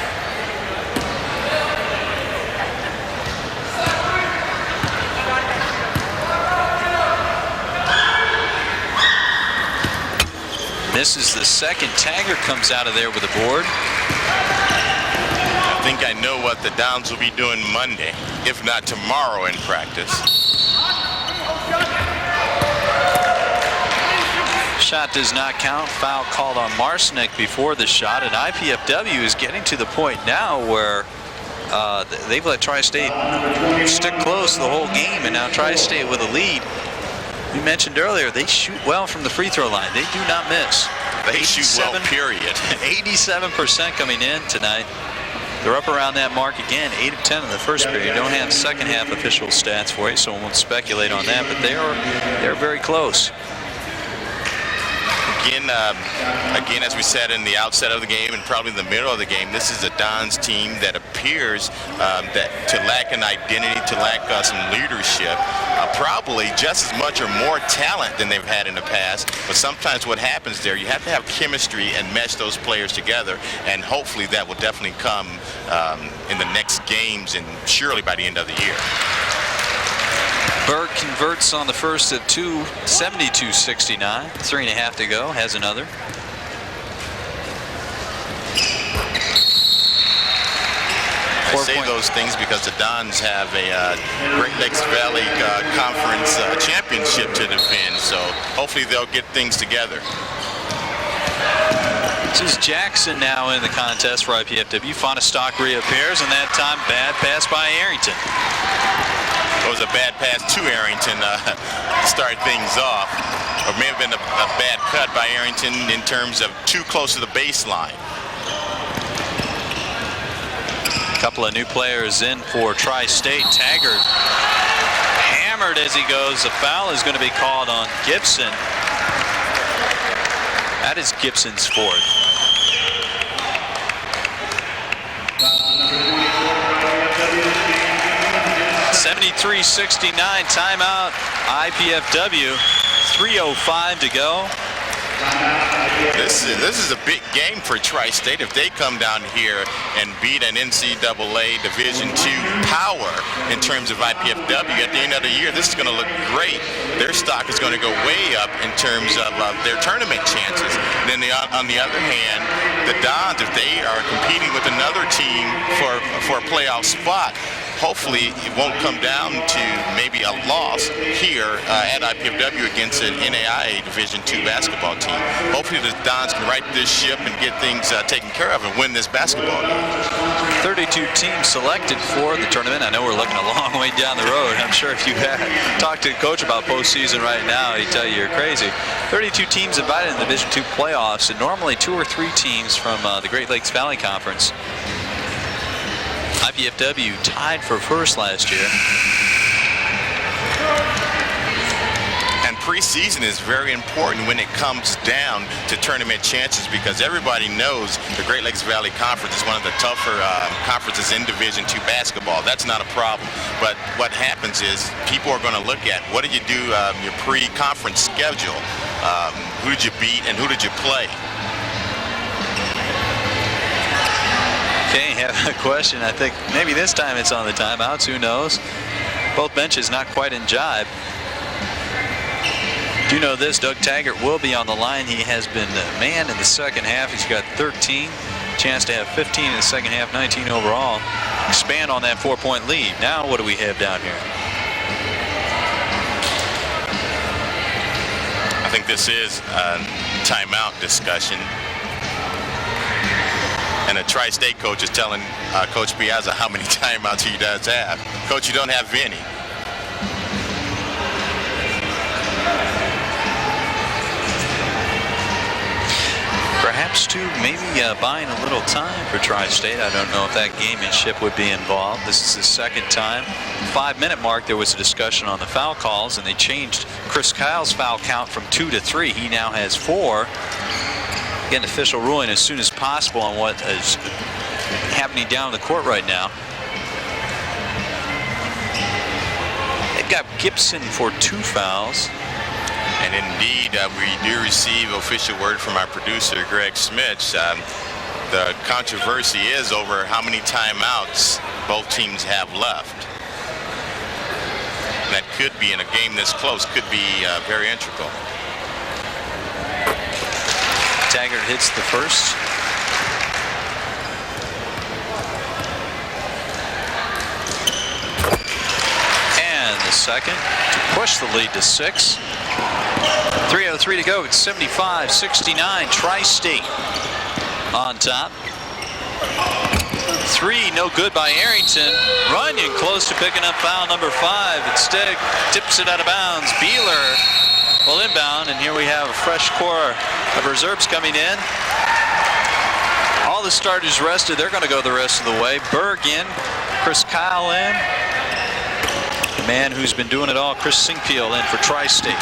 Misses the second. Taggart comes out of there with a board. I think I know what the Downs will be doing Monday, if not tomorrow in practice. Shot does not count. Foul called on Marcinek before the shot, and IPFW is getting to the point now where they've let Tri-State stick close the whole game, and now Tri-State with a lead. We mentioned earlier, they shoot well from the free throw line. They do not miss. They shoot well, period. 87% coming in tonight. They're up around that mark again, 8 of 10 in the first period. Don't have second half official stats for you, so I won't speculate on that, but they're very close. Again, as we said in the outset of the game and probably in the middle of the game, this is a Dons team that appears that to lack an identity, to lack some leadership, probably just as much or more talent than they've had in the past. But sometimes what happens there, you have to have chemistry and mesh those players together, and hopefully that will definitely come in the next games and surely by the end of the year. Berg converts on the first of 2, 72-69. 3.5 to go. Has another. I say those things because the Dons have a Great Lakes Valley Conference championship to defend, so hopefully they'll get things together. This is Jackson now in the contest for IPFW. Fonestock reappears, and that time bad pass by Arrington. It was a bad pass to Arrington to start things off, or may have been a bad cut by Arrington in terms of too close to the baseline. A couple of new players in for Tri-State. Taggart hammered as he goes. A foul is going to be called on Gibson. That is Gibson's 4th. (73-69) timeout. IPFW. 3:05 to go. This is a big game for Tri-State if they come down here and beat an NCAA Division II power in terms of IPFW. At the end of the year, this is going to look great. Their stock is going to go way up in terms of their tournament chances. And then on the other hand, the Dons, if they are competing with another team for a playoff spot, hopefully it won't come down to maybe a loss here at IPFW against an NAIA Division II basketball team. Hopefully the Dons can right this ship and get things taken care of and win this basketball game. 32 teams selected for the tournament. I know we're looking a long way down the road. I'm sure if you had talked to the coach about postseason right now, he'd tell you you're crazy. 32 teams invited in the Division II playoffs, and normally 2 or 3 teams from the Great Lakes Valley Conference. IPFW tied for first last year. And preseason is very important when it comes down to tournament chances, because everybody knows the Great Lakes Valley Conference is one of the tougher conferences in Division II basketball. That's not a problem. But what happens is people are going to look at what did you do your pre-conference schedule, who did you beat and who did you play. Okay, have a question. I think maybe this time it's on the timeouts. Who knows? Both benches not quite in jibe. Do you know this? Doug Taggart will be on the line. He has been the man in the second half. He's got 13. Chance to have 15 in the second half, 19 overall. Expand on that 4-point lead. Now what do we have down here? I think this is a timeout discussion. And a Tri-State coach is telling Coach Piazza how many timeouts he does have. Coach, you don't have any. Perhaps too, maybe buying a little time for Tri-State. I don't know if that gamemanship would be involved. This is the second time. 5-minute mark, there was a discussion on the foul calls, and they changed Chris Kyle's foul count from 2 to 3. He now has 4. Get an official ruling as soon as possible on what is happening down the court right now. They've got Gibson for 2 fouls. And indeed, we do receive official word from our producer, Greg Smith. The controversy is over how many timeouts both teams have left. That could be, in a game this close, could be very integral. Taggart hits the first. And the second to push the lead to 6. 3:03 to go. It's 75-69. Tri-State on top. 3, no good by Arrington. Runyon close to picking up foul number 5. Instead, tips it out of bounds. Beeler will inbound, and here we have a fresh core of reserves coming in. All the starters rested. They're going to go the rest of the way. Berg in, Chris Kyle in. The man who's been doing it all, Chris Singpeel, in for Tri-State.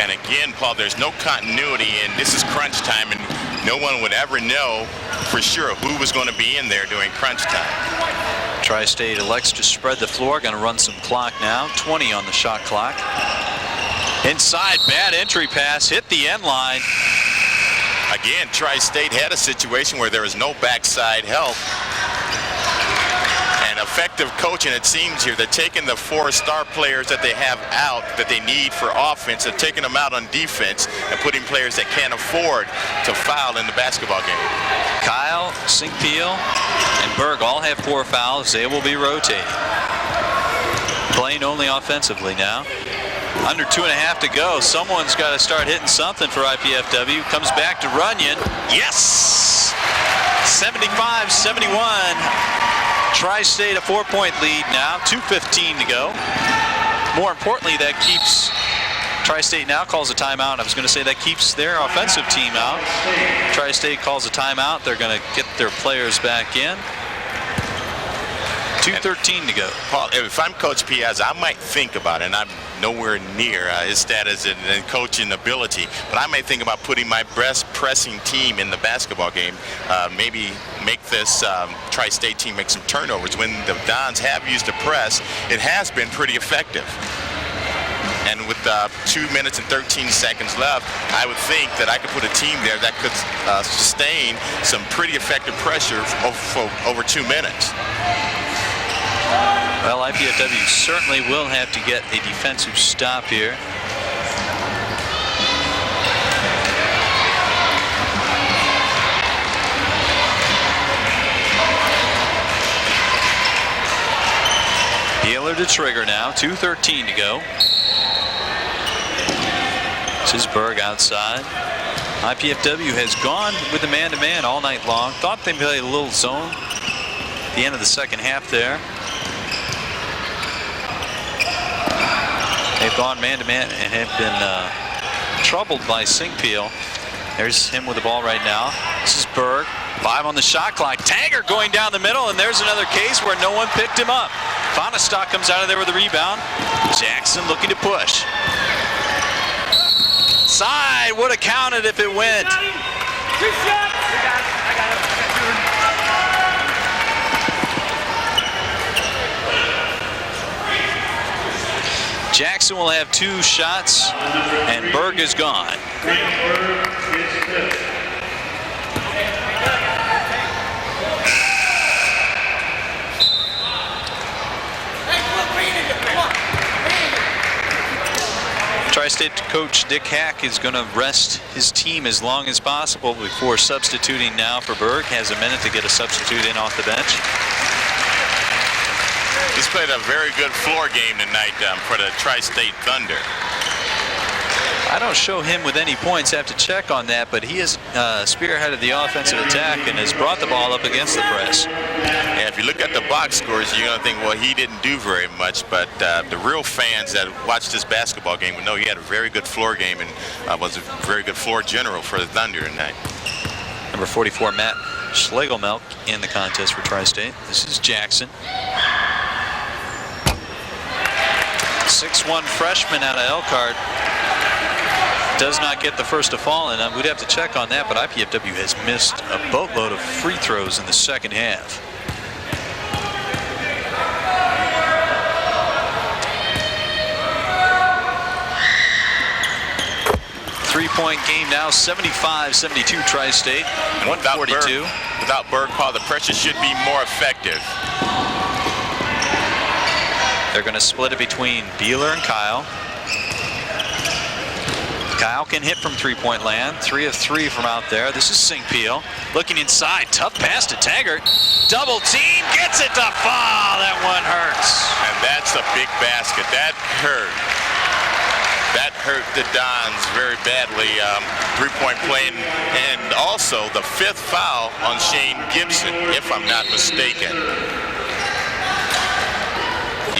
And again, Paul, there's no continuity, and this is crunch time, and no one would ever know for sure who was going to be in there during crunch time. Tri-State elects to spread the floor. Going to run some clock now. 20 on the shot clock. Inside, bad entry pass, hit the end line. Again, Tri-State had a situation where there was no backside help. And effective coaching, it seems here, they're taking the 4 star players that they have out that they need for offense and taking them out on defense and putting players that can't afford to foul in the basketball game. Kyle, Singpeel, and Berg all have 4 fouls. They will be rotating. Playing only offensively now. Under 2.5 to go. Someone's got to start hitting something for IPFW. Comes back to Runyon. Yes! 75-71. Tri-State a 4-point lead now. 2:15 to go. More importantly, that keeps Tri-State now calls a timeout. I was going to say that keeps their offensive team out. Tri-State calls a timeout. They're going to get their players back in. 2:13 to go. Paul, if I'm Coach Piazza, I might think about it, and I'm nowhere near his status and coaching ability, but I might think about putting my best pressing team in the basketball game. Maybe make this Tri-State team make some turnovers. When the Dons have used a press, it has been pretty effective. And with 2 minutes and 13 seconds left, I would think that I could put a team there that could sustain some pretty effective pressure for over 2 minutes. Well, IPFW certainly will have to get a defensive stop here. Wheeler to trigger now. 2:13 to go. This is Berg outside. IPFW has gone with the man-to-man all night long. Thought they played a little zone at the end of the second half there. They've gone man-to-man and have been troubled by Singpeel. There's him with the ball right now. This is Berg. 5 on the shot clock. Taggart going down the middle, and there's another case where no one picked him up. Fonestock comes out of there with a rebound. Jackson looking to push. Side would have counted if it went. Jackson will have 2 shots, and Berg is gone. Tri-State coach Dick Hack is going to rest his team as long as possible before substituting now for Berg. Has a minute to get a substitute in off the bench. He's played a very good floor game tonight for the Tri-State Thunder. I don't show him with any points. I have to check on that, but he has spearheaded the offensive attack and has brought the ball up against the press. Yeah, if you look at the box scores, you're going to think, well, he didn't do very much, but the real fans that watched this basketball game would know he had a very good floor game and was a very good floor general for the Thunder tonight. Number 44, Matt Schlegelmelk in the contest for Tri-State. This is Jackson. 6'1" freshman out of Elkhart. Does not get the first to fall, and we'd have to check on that, but IPFW has missed a boatload of free throws in the second half. Three-point game now, 75-72 Tri-State, 142. Without Berg, Paul, the pressure should be more effective. They're going to split it between Beeler and Kyle. Kyle can hit from three-point land. 3 of 3 from out there. This is Singpeel looking inside. Tough pass to Taggart. Double team. Gets it to fall. That one hurts. And that's a big basket. That hurt. That hurt the Dons very badly. Three-point play. And also the 5th foul on Shane Gibson, if I'm not mistaken.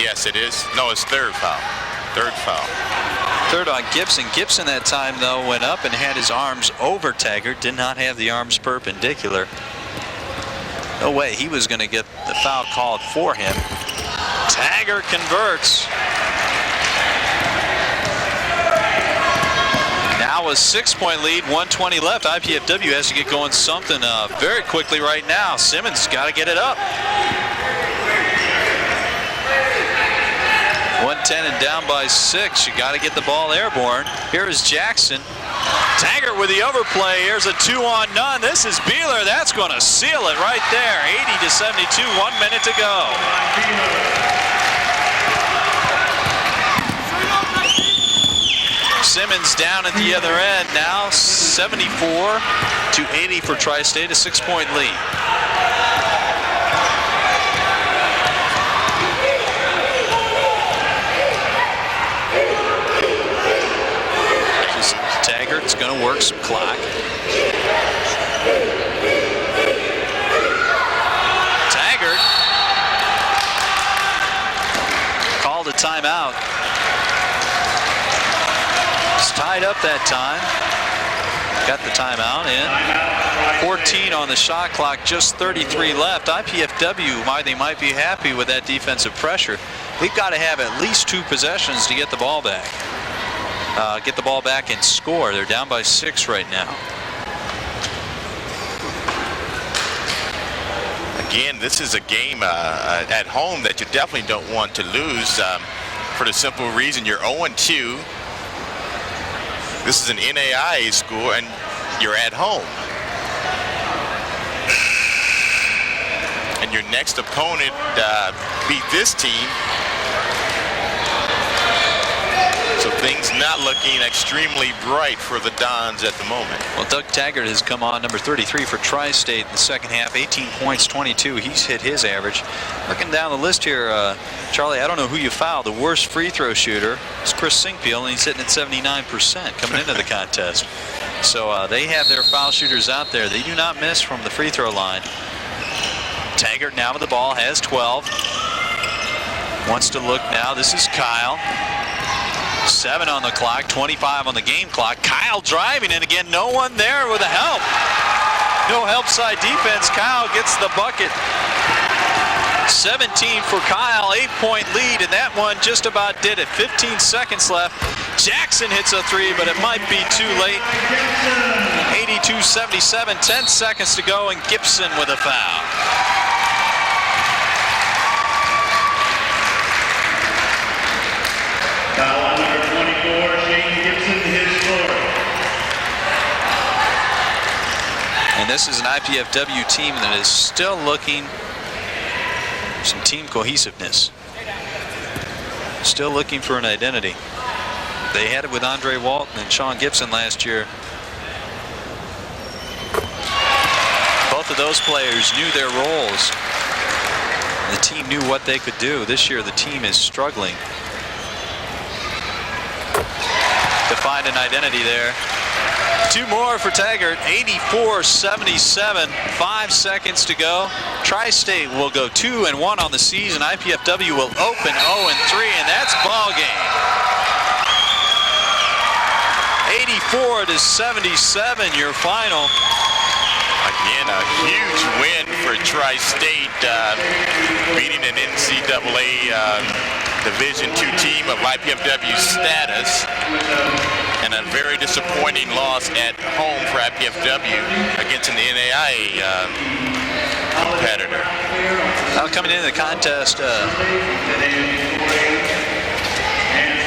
Yes, it is. No, it's 3rd foul. 3rd foul. 3rd on Gibson. Gibson that time, though, went up and had his arms over Taggart. Did not have the arms perpendicular. No way he was going to get the foul called for him. Taggart converts. Now a 6-point lead, 1:20 left. IPFW has to get going something very quickly right now. Simmons got to get it up. 110 and down by 6. You got to get the ball airborne. Here is Jackson. Taggart with the overplay. Here's a 2-on-none. This is Beeler. That's going to seal it right there. 80-72. 1 minute to go. Simmons down at the other end now. 74-80 for Tri-State. A 6-point lead. Taggart's going to work some clock. Taggart called a timeout. It's tied up that time. Got the timeout in. 14 on the shot clock, just 33 left. IPFW, they might be happy with that defensive pressure. They've got to have at least 2 possessions to get the ball back. Get the ball back and score. They're down by 6 right now. Again, this is a game at home that you definitely don't want to lose for the simple reason you're 0-2. This is an NAIA school and you're at home. And your next opponent beat this team. So things not looking extremely bright for the Dons at the moment. Well, Doug Taggart has come on, number 33 for Tri-State in the second half, 18 points, 22. He's hit his average. Looking down the list here, Charlie, I don't know who you fouled. The worst free throw shooter is Chris Singfield, and he's hitting at 79% coming into the contest. So they have their foul shooters out there. They do not miss from the free throw line. Taggart now with the ball, has 12. Wants to look now. This is Kyle. 7 on the clock, 25 on the game clock. Kyle driving, and again, no one there with a help. No help side defense. Kyle gets the bucket. 17 for Kyle, 8-point lead, and that one just about did it. 15 seconds left. Jackson hits a 3, but it might be too late. 82-77, 10 seconds to go, and Gibson with a foul. Foul on number 24, Shane Gibson, his fourth. And this is an IPFW team that is still looking for some team cohesiveness. Still looking for an identity. They had it with Andre Walton and Sean Gibson last year. Both of those players knew their roles. The team knew what they could do. This year the team is struggling to find an identity there. 2 more for Taggart, 84-77, 5 seconds to go. Tri-State will go 2-1 on the season. IPFW will open 0-3, and that's ball game. 84-77, your final. Again, a huge win for Tri-State, beating an NCAA Division II team of IPFW status, and a very disappointing loss at home for IPFW against an NAIA competitor. Coming into the contest,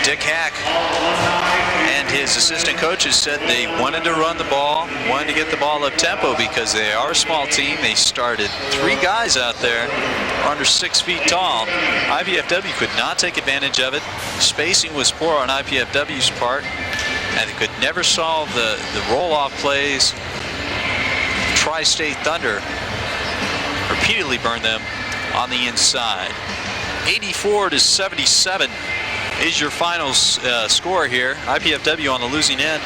Dick Hack and his assistant coaches said they wanted to run the ball, wanted to get the ball up tempo because they are a small team. They started 3 guys out there under 6 feet tall. IPFW could not take advantage of it. Spacing was poor on IPFW's part, and they could never solve the roll-off plays. Tri-State Thunder repeatedly burned them on the inside. 84-77 is your final score here. IPFW on the losing end.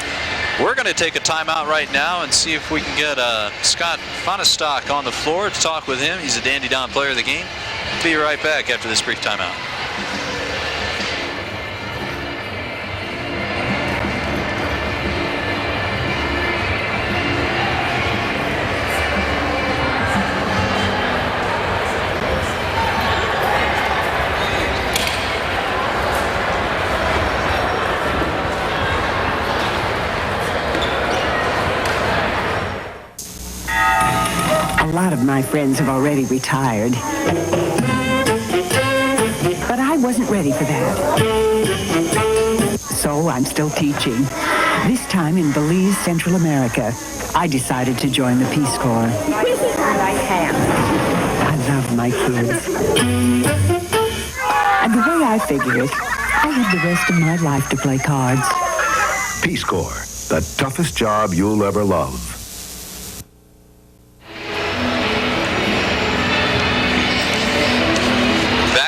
We're going to take a timeout right now and see if we can get Scott Fonestock on the floor to talk with him. He's a Dandy Don player of the game. Be right back after this brief timeout. A lot of my friends have already retired. But I wasn't ready for that. So I'm still teaching. This time in Belize, Central America. I decided to join the Peace Corps. I love my kids. And the way I figure it, I have the rest of my life to play cards. Peace Corps, the toughest job you'll ever love.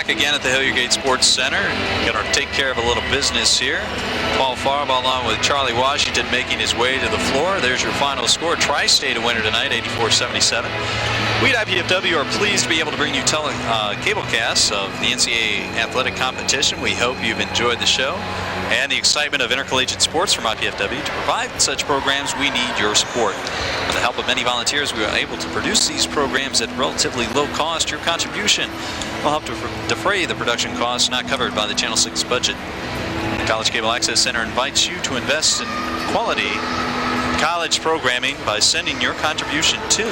Again at the Hilliard Gate Sports Center. Going to take care of a little business here. Paul Farbaugh along with Charlie Washington making his way to the floor. There's your final score. Tri-State a winner tonight, 84-77. We at IPFW are pleased to be able to bring you cablecasts of the NCAA athletic competition. We hope you've enjoyed the show and the excitement of intercollegiate sports from IPFW. To provide such programs, we need your support. With the help of many volunteers, we are able to produce these programs at relatively low cost. Your contribution will help to defray the production costs not covered by the Channel 6 budget. The College Cable Access Center invites you to invest in quality college programming by sending your contribution to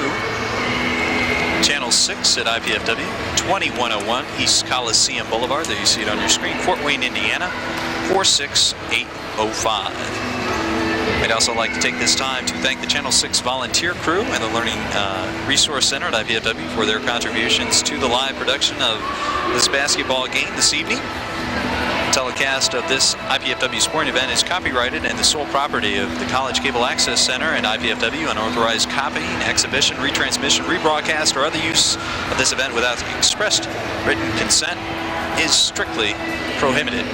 Channel 6 at IPFW, 2101 East Coliseum Boulevard. There you see it on your screen, Fort Wayne, Indiana, 46805. I'd also like to take this time to thank the Channel 6 volunteer crew and the Learning Resource Center at IPFW for their contributions to the live production of this basketball game this evening. Telecast of this IPFW sporting event is copyrighted and the sole property of the College Cable Access Center and IPFW. Unauthorized copying, exhibition, retransmission, rebroadcast, or other use of this event without expressed written consent is strictly prohibited.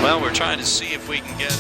Well, we're trying to see if we can get